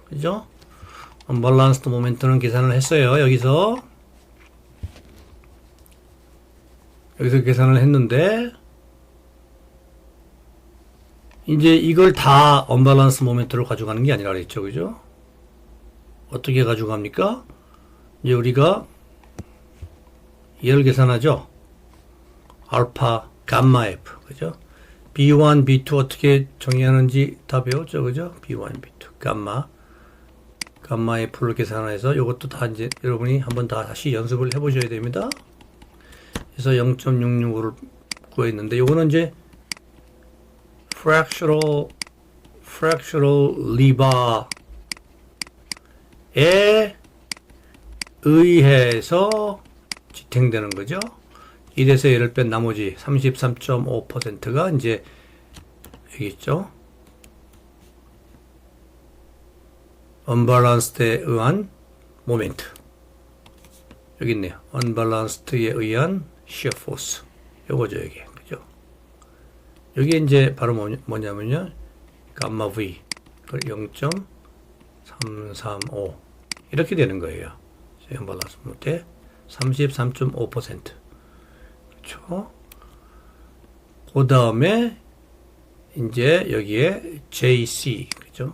그죠? 언밸런스 모멘트는 계산을 했어요. 여기서 계산을 했는데 이제 이걸 다 언밸런스 모멘트로 가져가는 게 아니라 그랬죠. 그죠? 어떻게 가져갑니까? 이제 우리가 얘를 계산하죠. 알파, 감마 F. 그죠? B1, B2 어떻게 정의하는지 다 배웠죠. 그죠? B1, B2. 감마 F를 계산해서 이것도 다 이제 여러분이 한번 다 다시 연습을 해 보셔야 됩니다. 그래서 0.665를 구했는데 요거는 이제 fractional lever에 의해서 지탱되는 거죠. 1에서 얘를 뺀 나머지 33.5%가 이제 여기 있죠. 언밸런스드에 의한 모멘트. 여기 있네요. 언밸런스드에 의한 shear force. 요거죠, 이게. 그죠? 여기 이제 바로 뭐냐면요. 감마 V. 0.335. 이렇게 되는 거예요. 언밸런스 모멘트의 33.5%. 그렇죠? 그 다음에 이제 여기에 JC, 그죠?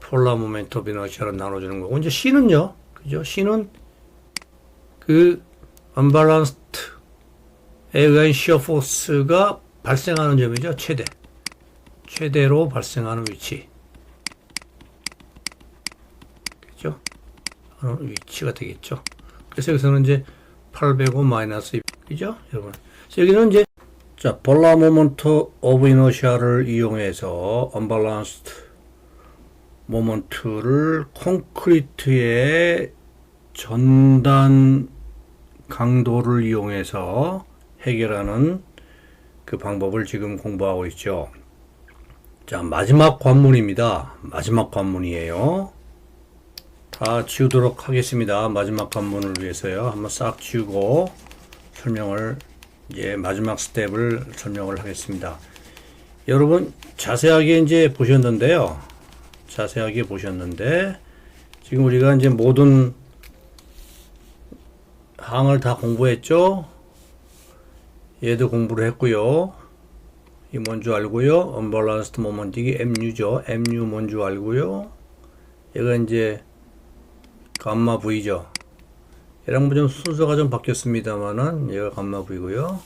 폴라 모멘트 오브 이너시아로 나눠주는 거고, 이제 C는요, 그죠? C는 그 언밸런스드에 의한 시어 포스가 발생하는 점이죠. 최대로 발생하는 위치. 그죠? 위치가 되겠죠. 그래서 여기서는 이제 805 마이너스 2, 그죠? 여러분. 그래서 여기는 이제, 자, 폴라 모멘트 오브 이너시아를 이용해서 언밸런스드 모멘트를 콘크리트의 전단 강도를 이용해서 해결하는 그 방법을 지금 공부하고 있죠. 자, 마지막 관문입니다. 마지막 관문이에요. 다 지우도록 하겠습니다. 마지막 관문을 위해서요. 한번 싹 지우고 설명을, 이제 마지막 스텝을 설명을 하겠습니다. 여러분 자세하게 이제 보셨는데요. 자세하게 보셨는데 지금 우리가 이제 모든 항을 다 공부했죠. 얘도 공부를 했고요. 이 뭔지 알고요. 언밸런스드 모먼트, 이게 MU죠. MU 뭔지 알고요. 얘가 이제 감마 V죠. 얘랑 좀 순서가 좀 바뀌었습니다만은 얘가 감마 V고요.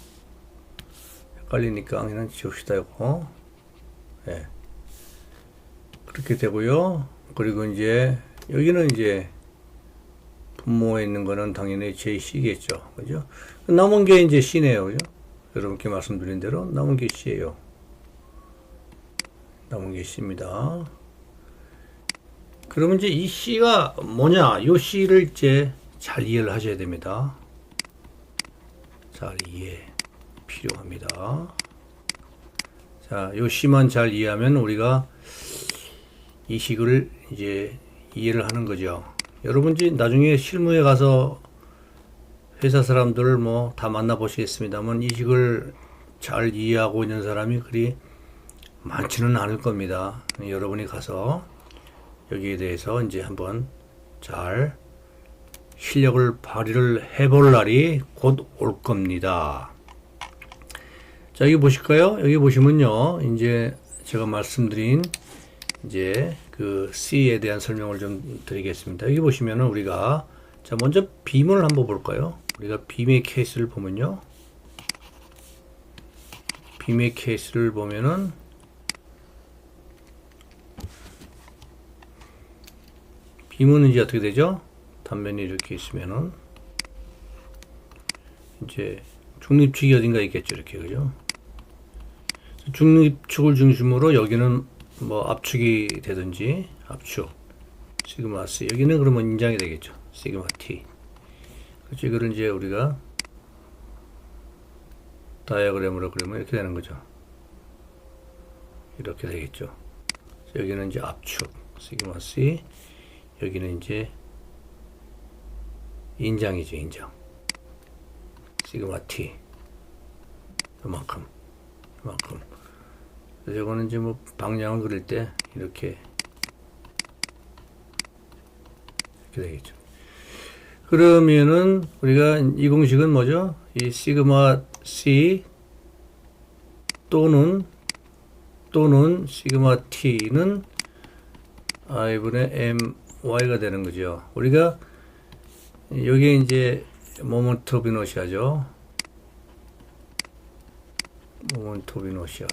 헷갈리니까 그냥 지웁시다. 이거. 예. 그렇게 되고요. 그리고 이제 여기는 이제 분모에 있는 거는 당연히 JC겠죠. 그죠? 남은 게 이제 C네요. 그죠? 여러분께 말씀드린 대로 남은 게 C예요. 남은 게 C입니다. 그러면 이제 이 C가 뭐냐? 이 C를 이제 잘 이해를 하셔야 됩니다. 잘 이해 필요합니다. 자, 이 C만 잘 이해하면 우리가 이 식을 이제 이해를 하는 거죠. 여러분 이제 나중에 실무에 가서 회사 사람들 뭐 다 만나보시겠습니다만 이 식을 잘 이해하고 있는 사람이 그리 많지는 않을 겁니다. 여러분이 가서 여기에 대해서 이제 한번 잘 실력을 발휘를 해볼 날이 곧 올 겁니다. 자, 여기 보실까요? 여기 보시면요. 이제 제가 말씀드린 이제 그 C에 대한 설명을 좀 드리겠습니다. 여기 보시면은 우리가, 자, 먼저 빔을 한번 볼까요? 우리가 빔의 케이스를 보면요. 빔의 케이스를 보면은 빔은 이제 어떻게 되죠? 단면이 이렇게 있으면은 이제 중립축이 어딘가 있겠죠. 이렇게, 그죠? 중립축을 중심으로 여기는 뭐 압축이 되든지, 압축 시그마 C, 여기는 그러면 인장이 되겠죠. 시그마 T. 그렇죠. 이거를 이제 우리가 다이어그램으로 그리면 이렇게 되는 거죠. 이렇게 되겠죠. 여기는 이제 압축 시그마 C, 여기는 이제 인장이죠. 인장 시그마 T, 이만큼. 그래서 이거는 이제 뭐 방향을 그릴 때 이렇게 되겠죠. 그러면은 우리가 이 공식은 뭐죠? 이 시그마 C 또는 시그마 T는 I분의 MY가 되는 거죠. 우리가 여기에 이제 모멘트 오브 이너시아죠. 모멘트 오브 이너시아.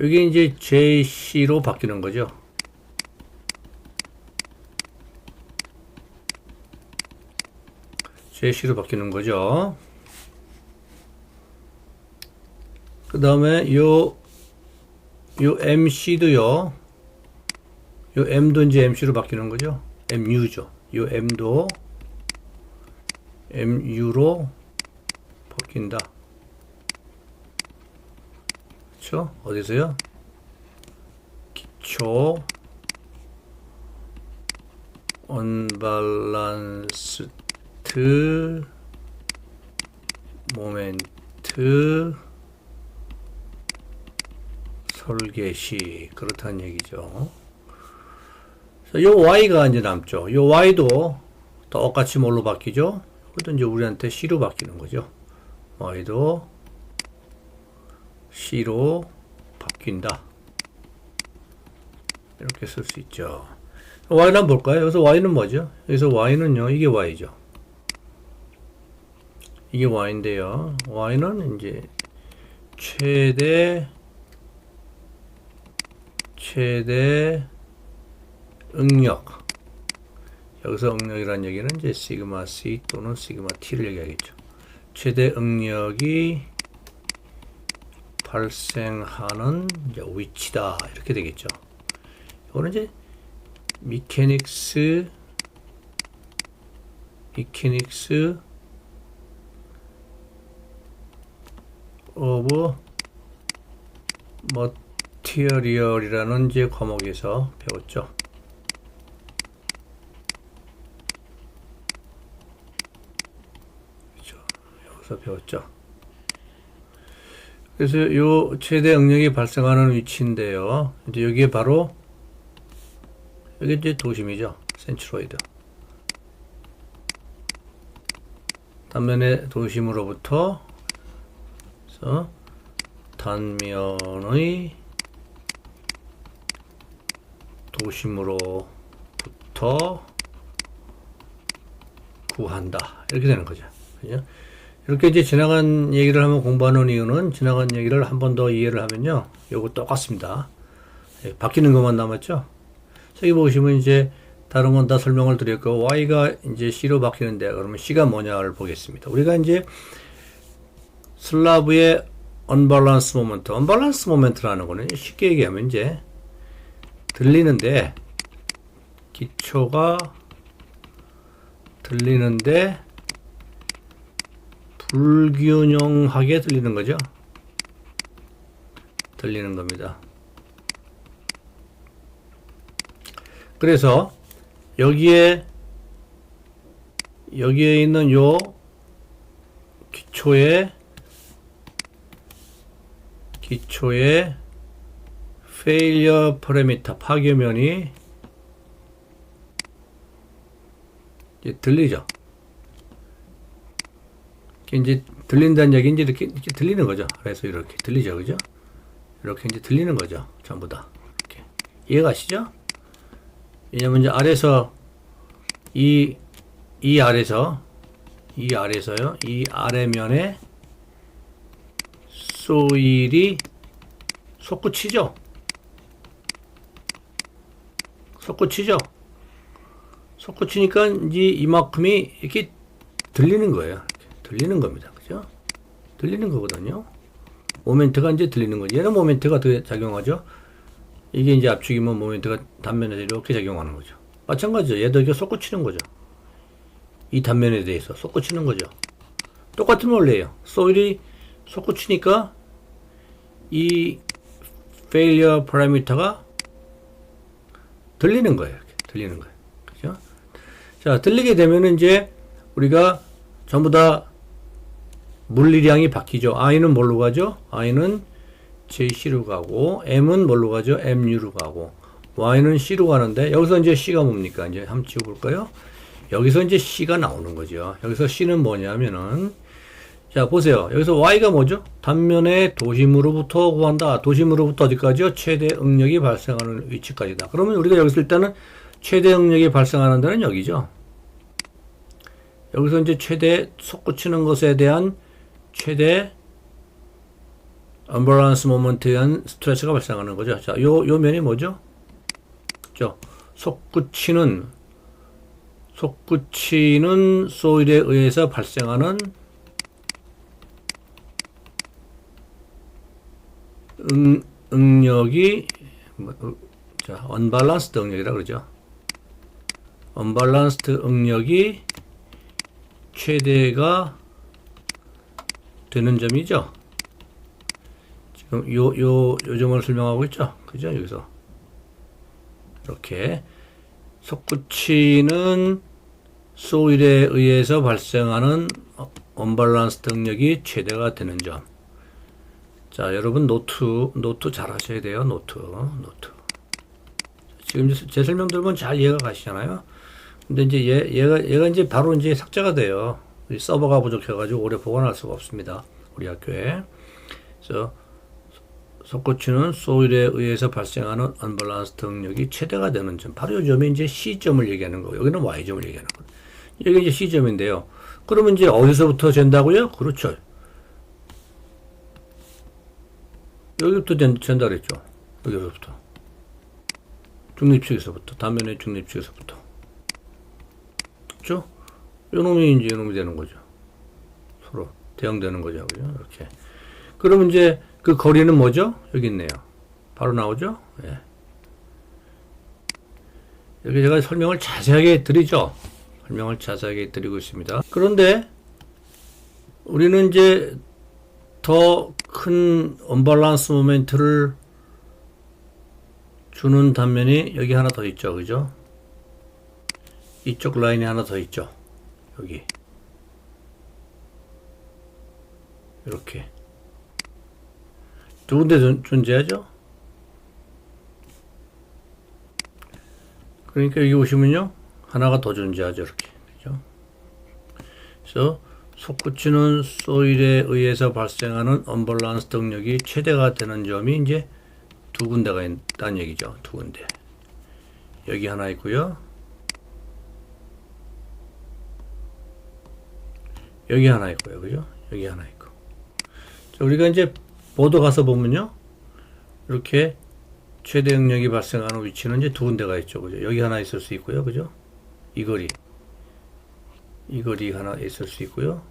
여기 이제 JC로 바뀌는 거죠. JC로 바뀌는 거죠. 그 다음에 요 MC도요. 요 M도 이제 MC로 바뀌는 거죠. MU죠. 요 M도 MU로 바뀐다. 그렇죠? 어디서요? 기초 언밸런스드 모멘트 설계시 그렇다는 얘기죠. 요 Y가 이제 남죠. 요 Y도 똑같이 뭘로 바뀌죠? 그것도 이제 우리한테 C로 바뀌는 거죠. Y도 C로 바뀐다. 이렇게 쓸 수 있죠. Y는 한번 볼까요? 여기서 Y는 뭐죠? 여기서 Y는요, 이게 Y죠. 이게 Y인데요. Y는 이제 최대 응력. 여기서 응력이라는 얘기는 이제 시그마 C 또는 시그마 T를 얘기하겠죠. 최대 응력이 발생하는 이제 위치다. 이렇게 되겠죠. 이거는 이제 미케닉스 오브 머티리얼이라는 이제 과목에서 배웠죠. 그렇죠. 여기서 배웠죠. 그래서 요 최대 응력이 발생하는 위치인데요. 이제 여기에 바로 여기 이제 도심이죠. 센트로이드. 단면의 도심으로부터 그래서 단면의 도심으로부터 구한다. 이렇게 되는 거죠. 그죠? 이렇게 이제 지나간 얘기를 한번 공부하는 이유는 지나간 얘기를 한 번 더 이해를 하면요. 요거 똑같습니다. 바뀌는 것만 남았죠. 여기 보시면 이제 다른 건 다 설명을 드렸고 Y가 이제 C로 바뀌는데 그러면 C가 뭐냐를 보겠습니다. 우리가 이제 슬라브의 언밸런스 모멘트라는 거는 쉽게 얘기하면 이제 들리는데 기초가 들리는데 불균형하게 들리는 거죠. 들리는 겁니다. 그래서 여기에 있는 요 기초의 failure parameter 파괴면이 이제 들리죠. 이제 들린다는 얘기 이제 이렇게 들리는 거죠. 그래서 이렇게 들리죠, 그죠? 이렇게 이제 들리는 거죠, 전부 다. 이렇게 이해가시죠? 왜냐면 이제 아래서 이 아래서요, 이 아래면에 소일이 솟구치죠. 솟구치니까 이제 이만큼이 이렇게 들리는 거예요. 이렇게 들리는 겁니다. 그죠? 들리는 거거든요. 모멘트가 이제 들리는 거죠. 얘는 모멘트가 더 작용하죠. 이게 이제 압축이면 모멘트가 단면에서 이렇게 작용하는 거죠. 마찬가지죠. 얘도 이렇게 솟구치는 거죠. 이 단면에 대해서 솟구치는 거죠. 똑같은 원리예요. 소일이 솟구치니까 이 failure parameter가 들리는 거예요. 이렇게 들리는 거예요. 그죠? 자, 들리게 되면은 이제 우리가 전부 다 물리량이 바뀌죠. I는 뭘로 가죠? I는 JC로 가고, M은 뭘로 가죠? MU로 가고, Y는 C로 가는데, 여기서 이제 C가 뭡니까? 이제 한번 지워볼까요? 여기서 이제 C가 나오는 거죠. 여기서 C는 뭐냐면은, 자, 보세요. 여기서 Y가 뭐죠? 단면의 도심으로부터 구한다. 도심으로부터 어디까지요? 최대 응력이 발생하는 위치까지다. 그러면 우리가 여기서 일단은 최대 응력이 발생하는 데는 여기죠. 여기서 이제 최대 솟구치는 것에 대한 최대 언밸런스 모먼트에 의한 스트레스가 발생하는 거죠. 자, 요 면이 뭐죠? 그죠? 솟구치는 소일에 의해서 발생하는 응력이, 자, 언밸런스드 응력이라 그러죠. 언밸런스드 응력이 최대가 되는 점이죠. 지금 요 점을 설명하고 있죠. 그죠? 여기서. 이렇게. 솟구치는 소일에 의해서 발생하는 언밸런스드 응력이 최대가 되는 점. 자, 여러분 노트 잘 하셔야 돼요. 노트. 지금 제 설명 들으면 잘 이해가 가시잖아요. 근데 이제 얘가 이제 바로 이제 삭제가 돼요. 서버가 부족해가지고 오래 보관할 수가 없습니다. 우리 학교에. 그래서 솟구치는 소일에 의해서 발생하는 언밸런스드 응력이 최대가 되는 점. 바로 이 점이 이제 C점을 얘기하는 거고, 여기는 Y점을 얘기하는 거예요. 여기 이제 C점인데요. 그러면 이제 어디서부터 잰다고요? 그렇죠. 여기부터 된다 그랬죠. 여기서부터. 중립축에서부터. 단면의 중립축에서부터. 그렇죠? 요놈이 이제 요놈이 되는 거죠. 서로 대응되는 거죠. 그죠? 이렇게. 그러면 이제 그 거리는 뭐죠? 여기 있네요. 바로 나오죠? 예. 여기 제가 설명을 자세하게 드리죠. 설명을 자세하게 드리고 있습니다. 그런데 우리는 이제 더 큰 언밸런스 모멘트를 주는 단면이 여기 하나 더 있죠. 그죠? 이쪽 라인이 하나 더 있죠. 여기. 이렇게. 두 군데 존재하죠? 그러니까 여기 보시면요. 하나가 더 존재하죠. 이렇게. 그죠? 그래서 솟구치는 소일에 의해서 발생하는 언밸런스 응력이 최대가 되는 점이 이제 두 군데가 있다는 얘기죠. 두 군데. 여기 하나 있고요. 여기 하나 있고요. 그죠? 여기 하나 있고. 자, 우리가 이제 보드 가서 보면요. 이렇게 최대 응력이 발생하는 위치는 이제 두 군데가 있죠. 그죠? 여기 하나 있을 수 있고요. 그죠? 이 거리 하나 있을 수 있고요.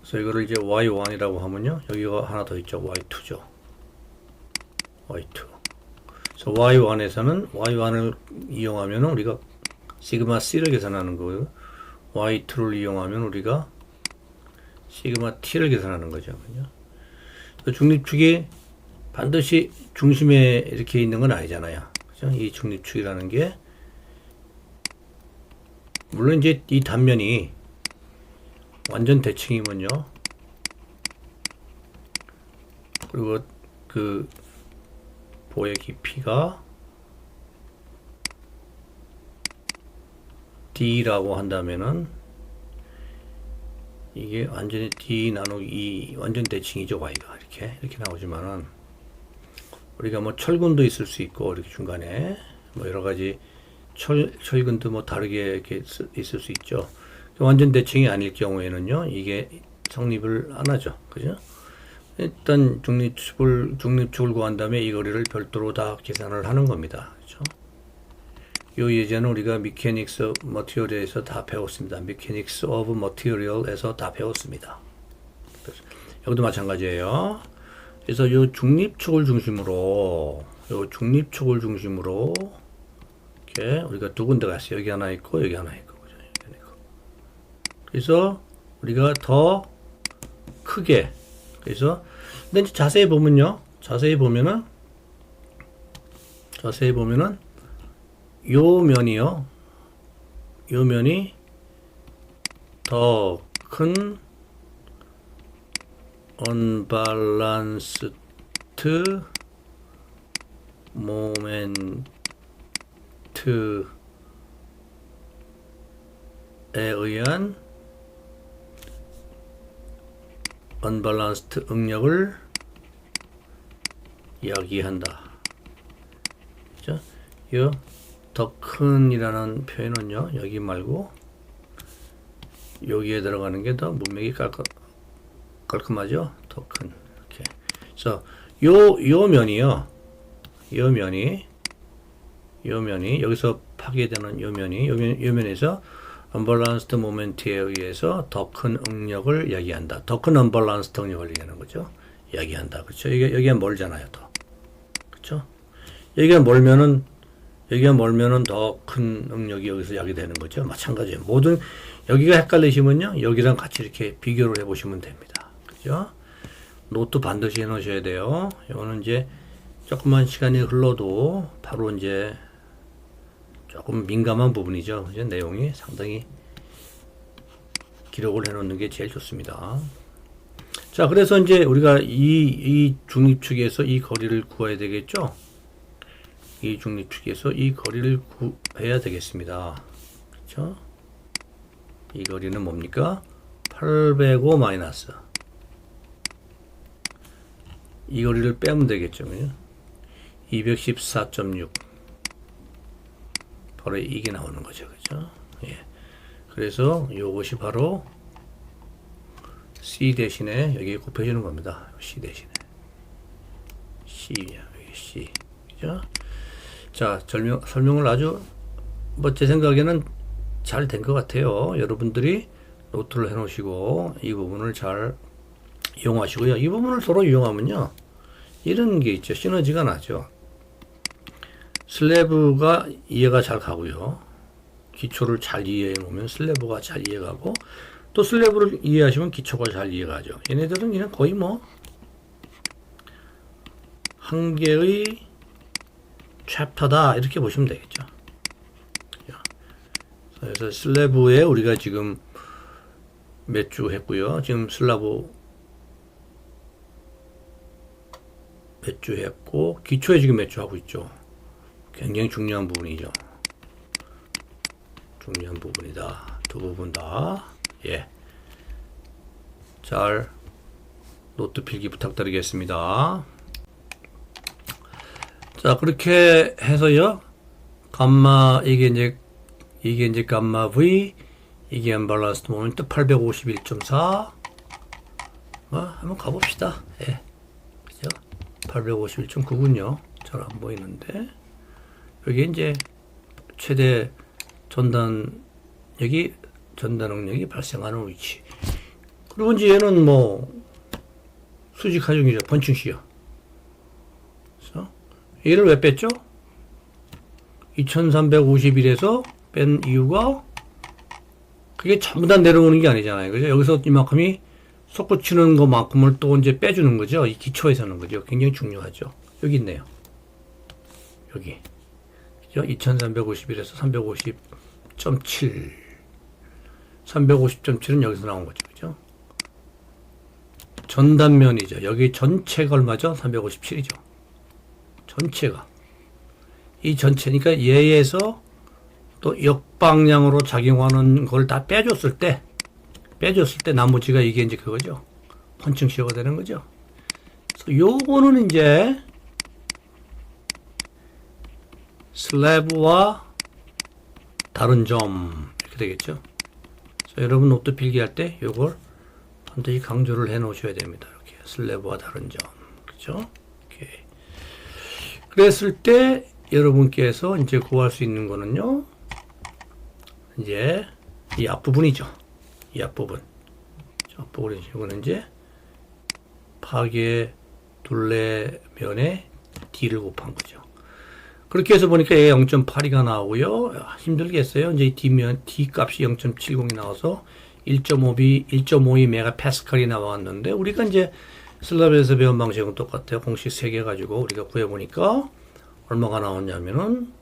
그래서 이거를 이제 Y1이라고 하면요. 여기가 하나 더 있죠. Y2죠. Y2. 그래서 Y1에서는 Y1을 이용하면 우리가 시그마 C를 계산하는 거고요. Y2를 이용하면 우리가 시그마 T를 계산하는 거죠. 그죠? 중립축이 반드시 중심에 이렇게 있는 건 아니잖아요. 그죠? 이 중립축이라는 게 물론 이제 이 단면이 완전 대칭이면요. 그리고 그 보의 깊이가 D라고 한다면은 이게 완전히 D 나누기 2 완전 대칭이죠. Y가 이렇게 나오지만은 우리가 뭐 철근도 있을 수 있고 이렇게 중간에 뭐 여러 가지 철근도 뭐 다르게 이렇게 있을 수 있죠. 완전 대칭이 아닐 경우에는요, 이게 성립을 안 하죠. 그죠? 일단 중립축을 구한 다음에 이 거리를 별도로 다 계산을 하는 겁니다. 그죠? 요 예제는 우리가 Mechanics of Material에서 다 배웠습니다. Mechanics of Material에서 다 배웠습니다. 여기도 마찬가지예요. 그래서 요 중립축을 중심으로 이렇게 우리가 두 군데가 있어요. 여기 하나 있고 여기 하나 있고. 그죠? 그래서 우리가 더 크게. 그래서 근데 이제 자세히 보면요. 자세히 보면은 요 면이요. 요 면이 더 큰 언밸런스드 모멘트에 의한 언밸런스드 응력을 이야기한다. 그죠? 이 더 큰이라는 표현은요, 여기 말고 여기에 들어가는 게 더 문맥이 깔끔하죠? 더 큰. 이렇게. 그래서 요 면이요. 요 면이 여기서 파괴되는 요 면에서 언밸런스드 모멘트에 의해서 더 큰 응력을 이야기한다. 더 큰 언밸런스드 응력을 얘기하는 거죠. 이야기한다. 그렇죠? 여기가 멀잖아요, 더. 그렇죠? 여기가 멀면은 더 큰 응력이 여기서 야기되는 거죠. 마찬가지예요. 모든 여기가 헷갈리시면요, 여기랑 같이 이렇게 비교를 해보시면 됩니다. 그죠? 노트 반드시 해놓으셔야 돼요. 이거는 이제 조금만 시간이 흘러도 바로 이제 조금 민감한 부분이죠. 그죠? 내용이 상당히 기록을 해놓는 게 제일 좋습니다. 자, 그래서 이제 우리가 이 중립축에서 이 거리를 구해야 되겠죠? 이 중립축에서 이 거리를 구해야 되겠습니다. 그렇죠? 이 거리는 뭡니까? 805 마이너스. 이 거리를 빼면 되겠죠. 214.6. 바로 이게 나오는 거죠. 그죠? 예. 그래서 이것이 바로 C 대신에 여기 곱해주는 겁니다. C 대신에. C야. 여기 C. 그죠? 자, 설명을 아주 제 생각에는 잘 된 것 같아요. 여러분들이 노트를 해 놓으시고 이 부분을 잘 이용하시고요. 이 부분을 서로 이용하면요, 이런 게 있죠. 시너지가 나죠. 슬래브가 이해가 잘 가고요. 기초를 잘 이해해 놓으면 슬래브가 잘 이해가고, 또 슬래브를 이해하시면 기초가 잘 이해가죠. 얘네들은 그냥 거의 뭐 한 개의 챕터다 이렇게 보시면 되겠죠. 그래서 슬래브에 우리가 지금 몇 주 했고요. 지금 슬래브 몇 주 했고, 기초에 지금 몇 주 하고 있죠. 굉장히 중요한 부분이죠. 중요한 부분이다. 두 부분 다. 예. 잘 노트 필기 부탁드리겠습니다. 자, 그렇게 해서요, 이게 이제 감마 V, 이게 언밸런스드 모멘트 851.4. 한번 가봅시다. 예. 그죠? 851.9군요. 잘 안 보이는데. 여기 이제 최대 전단력이, 전단 응력이 발생하는 위치. 그리고 이제 얘는 뭐, 수직 하중이죠. 번층시요. 그래서 얘를 왜 뺐죠? 2351에서 뺀 이유가, 그게 전부 다 내려오는 게 아니잖아요. 그죠? 여기서 이만큼이 솟구치는 것만큼을 또 이제 빼주는 거죠. 이 기초에서는. 그죠? 굉장히 중요하죠. 여기 있네요. 여기. 그죠? 2351에서 350.7. 350.7은 여기서 나온 거죠. 그죠? 전단면이죠. 여기 전체가 얼마죠? 357이죠. 전체가. 이 전체니까 얘에서 또 역방향으로 작용하는 걸 다 빼줬을 때 나머지가 이게 이제 그거죠. 펀칭시어가 되는 거죠. 그래서 요거는 이제 슬래브와 다른 점 이렇게 되겠죠. 그래서 여러분 노트 필기할 때 요걸 반드시 강조를 해 놓으셔야 됩니다. 이렇게 슬래브와 다른 점. 그렇죠? 이렇게. 그랬을 때 여러분께서 이제 구할 수 있는 거는요, 이제 이 앞부분이죠. 이 앞부분. 앞부분이 이거는 이제 파괴 둘레면에 D를 곱한 거죠. 그렇게 해서 보니까 얘 0.82가 나오고요. 힘들겠어요. 이제 D 값이 0.70이 나와서 1.52 메가파스칼이 나왔는데 우리가 이제 슬랍에서 배운 방식은 똑같아요. 공식 3개 가지고 우리가 구해보니까 얼마가 나왔냐면은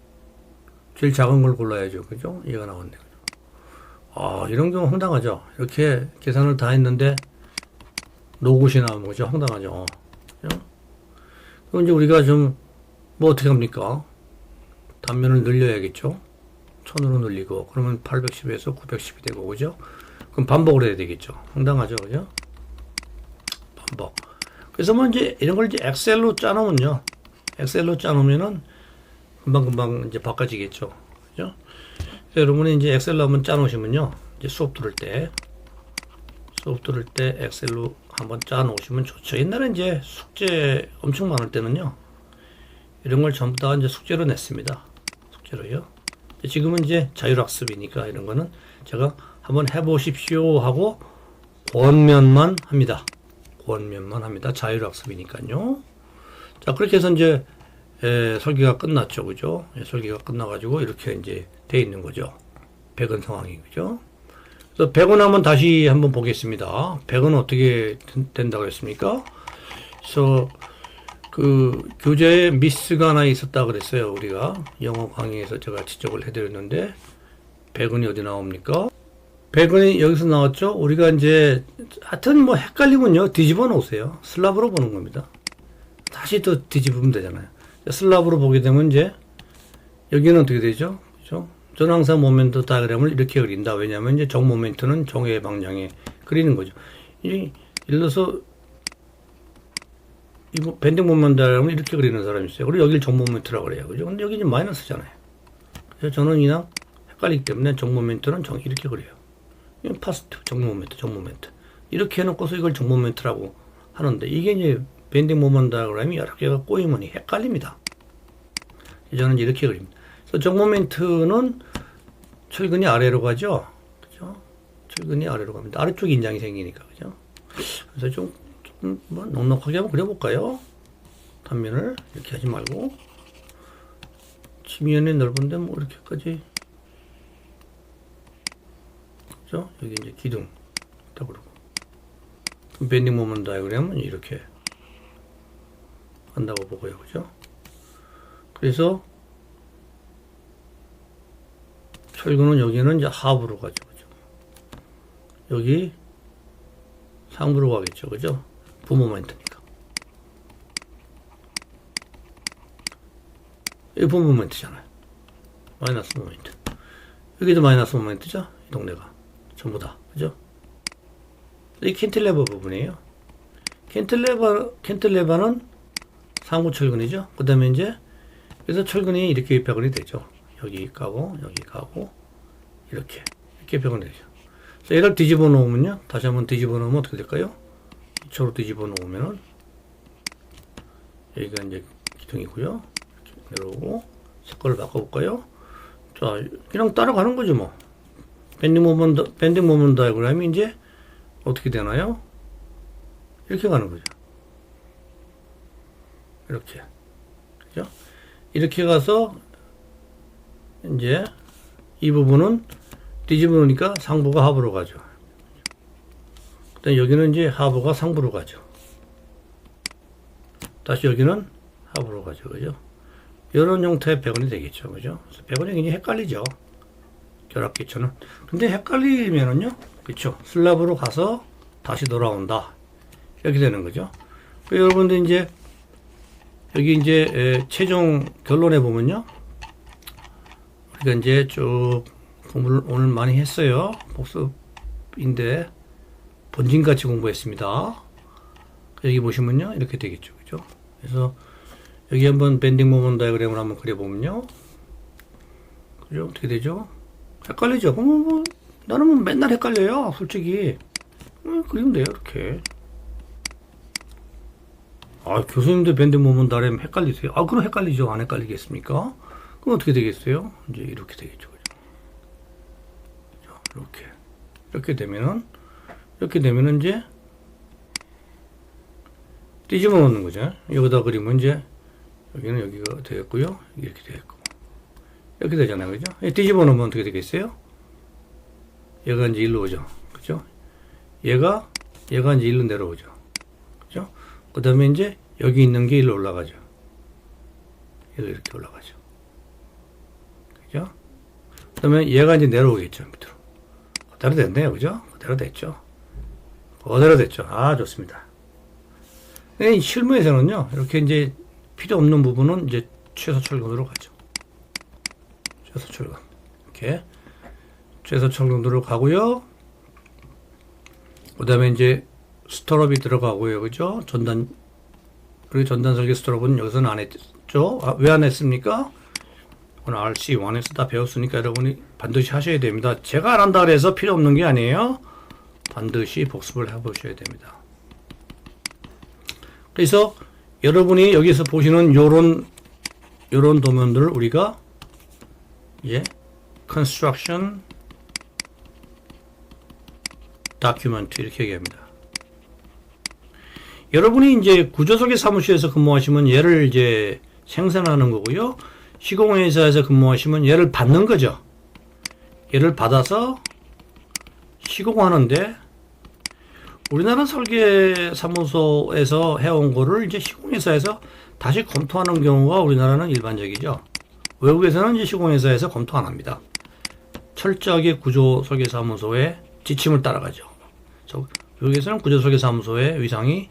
제일 작은 걸 골라야죠. 그죠? 얘가 나왔네요. 아, 이런 경우 황당하죠. 이렇게 계산을 다 했는데 노굿이 나오는 거죠. 황당하죠. 그죠? 그럼 이제 우리가 좀 뭐 어떻게 합니까? 단면을 늘려야겠죠. 1000으로 늘리고 그러면 810에서 910이 되고 그죠? 그럼 반복을 해야 되겠죠. 황당하죠. 그죠? 반복. 그래서 뭐 이제 이런 걸 이제 엑셀로 짜놓으면요. 엑셀로 짜놓으면은 금방금방 이제 바꿔지겠죠. 그죠? 여러분이 이제 엑셀로 한번 짜놓으시면요. 이제 수업 들을 때 엑셀로 한번 짜놓으시면 좋죠. 옛날에 이제 숙제 엄청 많을 때는요. 이런 걸 전부 다 이제 숙제로 냈습니다. 숙제로요. 지금은 이제 자율학습이니까 이런 거는 제가 한번 해보십시오 하고 권면만 합니다. 권면만 합니다. 자율학습이니까요. 자, 그렇게 해서 이제 설계가 끝났죠. 그죠? 설계가 끝나가지고 이렇게 이제 돼 있는 거죠. 100원 상황이. 그죠? 그래서 100원 한번 다시 한번 보겠습니다. 100원 어떻게 된다고 했습니까? 그래서 그 교재에 미스가 하나 있었다 그랬어요. 우리가 영어 강의에서 제가 지적을 해드렸는데 100원이 어디 나옵니까? 100원이 여기서 나왔죠. 우리가 이제 하여튼 뭐 헷갈리면요 뒤집어 놓으세요. 슬랍으로 보는 겁니다. 다시 또 뒤집으면 되잖아요. 슬랍으로 보게 되면 이제 여기는 어떻게 되죠? 그죠? 저는 항상 모멘트 다이그램을 이렇게 그린다. 왜냐하면 이제 정 모멘트는 정의 방향에 그리는 거죠. 예를 들어서 이 밴딩 모멘트 다이그램을 이렇게 그리는 사람이 있어요. 그리고 여기를 정 모멘트라고 그래요. 그죠? 근데 여기 이제 마이너스잖아요. 그래서 저는 그냥 헷갈리기 때문에 정 모멘트는 이렇게 그려요. 파스트, 정 모멘트. 이렇게 해놓고서 이걸 정 모멘트라고 하는데 이게 이제 밴딩 모멘트 다이그램이 여러 개가 꼬이면 헷갈립니다. 저는 이렇게 그립니다. 그래서 정 모멘트는 철근이 아래로 가죠. 그죠? 철근이 아래로 갑니다. 아래쪽 인장이 생기니까. 그죠? 그래서 좀 뭐 넉넉하게 한번 그려볼까요? 단면을 이렇게 하지 말고. 지면이 넓은데 뭐 이렇게까지. 그죠? 여기 이제 기둥. 딱 그러고. 밴딩 모멘트 다이그램은 이렇게 한다고 보고요. 그죠? 그래서 철근은 여기는 이제 하부로 가죠. 그죠? 여기 상부로 가겠죠. 그죠? 부모멘트니까. 여기 부모멘트잖아요. 마이너스 모멘트. 여기도 마이너스 모멘트죠? 이 동네가. 전부 다. 그죠? 이 캔틸레버 부분이에요. 캔틸레버는 상부 철근이죠. 그 다음에 이제, 그래서 철근이 이렇게 입백원이 되죠. 여기 가고, 이렇게 입백원이 되죠. 그래서 얘를 뒤집어 놓으면요. 다시 한번 뒤집어 놓으면 어떻게 될까요? 이쪽으로 뒤집어 놓으면은, 여기가 이제 기둥이고요. 이렇게 내려오고, 색깔을 바꿔볼까요? 자, 그냥 따라가는 거죠, 뭐. 밴딩 모먼트 다이그램이 이제 어떻게 되나요? 이렇게 가는 거죠. 이렇게. 그죠? 이렇게 가서, 이제, 이 부분은 뒤집어 놓으니까 상부가 하부로 가죠. 그다음 여기는 이제 하부가 상부로 가죠. 다시 여기는 하부로 가죠. 그죠? 이런 형태의 백원이 되겠죠. 그죠? 그래서 백원이 굉장히 헷갈리죠. 결합기초는. 근데 헷갈리면은요. 그쵸? 슬랍으로 가서 다시 돌아온다. 이렇게 되는 거죠. 여러분들 이제 여기 이제 최종 결론에 보면요. 우리가 이제 쭉 공부를 오늘 많이 했어요. 복습인데 본진같이 공부했습니다. 여기 보시면요. 이렇게 되겠죠. 그죠? 그래서 여기 한번 밴딩 모먼트 다이그램을 한번 그려보면요. 그죠? 어떻게 되죠? 헷갈리죠? 뭐, 나는 뭐 맨날 헷갈려요. 솔직히. 그리면 돼요. 이렇게. 아, 교수님도 밴딩 모먼트 다이그램 헷갈리세요? 아, 그럼 헷갈리죠. 안 헷갈리겠습니까? 그럼 어떻게 되겠어요? 이제 이렇게 되겠죠. 이렇게. 이렇게 되면은 이제 뒤집어 놓는 거죠. 여기다 그리면 이제 여기는 여기가 되겠고요. 이렇게 되겠고. 이렇게 되잖아요. 그죠? 뒤집어 놓으면 어떻게 되겠어요? 얘가 이제 일로 오죠. 그죠? 얘가 이제 일로 내려오죠. 그죠? 그 다음에 이제 여기 있는 게 일로 올라가죠. 얘가 이렇게 올라가죠. 그죠? 그 다음에 얘가 이제 내려오겠죠. 밑으로. 그대로 됐네요. 그죠? 그대로 됐죠. 그대로 됐죠. 아, 좋습니다. 실무에서는요, 이렇게 이제 필요 없는 부분은 이제 최소 철근으로 가죠. 최소 철근. 이렇게. 최소 철근으로 가고요. 그 다음에 이제 스토럽이 들어가고요. 그죠? 그리고 전단 설계 스토럽은 여기서는 안 했죠. 아, 왜 안 했습니까? 오늘 RC1에서 다 배웠으니까 여러분이 반드시 하셔야 됩니다. 제가 안 한다 그래서 필요 없는 게 아니에요. 반드시 복습을 해보셔야 됩니다. 그래서 여러분이 여기서 보시는 요런 도면들을 우리가 construction document 이렇게 얘기합니다. 여러분이 이제 구조설계 사무실에서 근무하시면 얘를 이제 생산하는 거고요. 시공회사에서 근무하시면 얘를 받는 거죠. 얘를 받아서 시공하는데 우리나라 설계사무소에서 해온 거를 이제 시공회사에서 다시 검토하는 경우가 우리나라는 일반적이죠. 외국에서는 이제 시공회사에서 검토 안 합니다. 철저하게 구조설계사무소의 지침을 따라가죠. 외국에서는 구조설계사무소의 위상이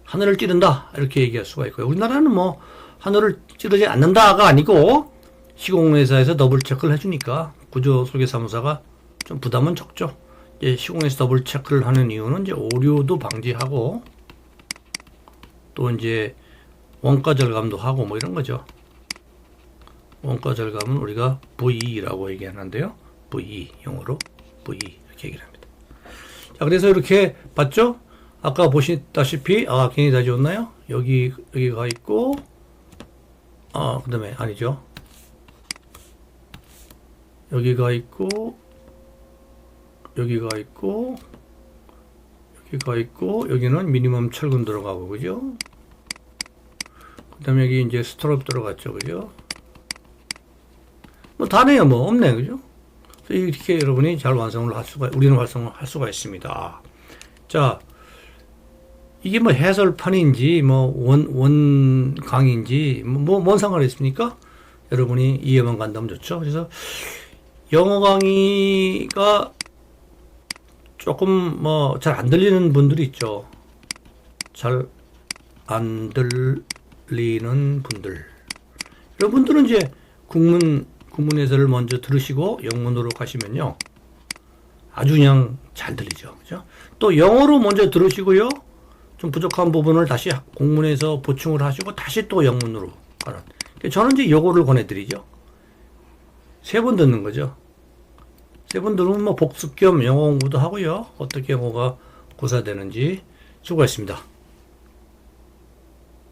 하늘을 찌른다 이렇게 얘기할 수가 있고요. 우리나라는 뭐 하늘을 찌르지 않는다가 아니고 시공회사에서 더블 체크를 해주니까 구조설계사무소가 좀 부담은 적죠. 이제 시공에서 더블 체크를 하는 이유는 이제 오류도 방지하고 또 이제 원가 절감도 하고 뭐 이런 거죠. 원가 절감은 우리가 VE라고 얘기하는데요. VE 용어로 VE 이렇게 얘기를 합니다. 자, 그래서 이렇게 봤죠? 아까 보시다시피 굉장히 다 지웠나요? 여기가 있고 그 다음에 아니죠. 여기가 있고 여기가 있고 여기는 미니멈 철근 들어가고 그죠? 그 다음에 여기 이제 스트롭 들어갔죠. 그죠? 뭐 다네요. 뭐 없네. 그죠? 이렇게 여러분이 잘 우리는 완성을 할 수가 있습니다. 자, 이게 뭐 해설판인지 뭐 원 강의인지 뭔 상관이 있습니까? 여러분이 이해만 간다면 좋죠. 그래서 영어 강의가 조금 뭐 잘 안 들리는 분들이 있죠. 잘 안 들리는 분들. 이런 분들은 이제 국문 해설을 먼저 들으시고 영문으로 가시면요. 아주 그냥 잘 들리죠. 그죠? 또 영어로 먼저 들으시고요. 좀 부족한 부분을 다시 공문에서 보충을 하시고 다시 또 영문으로 가는. 저는 이제 요거를 권해드리죠. 3번 듣는 거죠. 3번 들으면 뭐 복습 겸 영어 공부도 하고요. 어떻게 영어가 고사되는지 수고했습니다.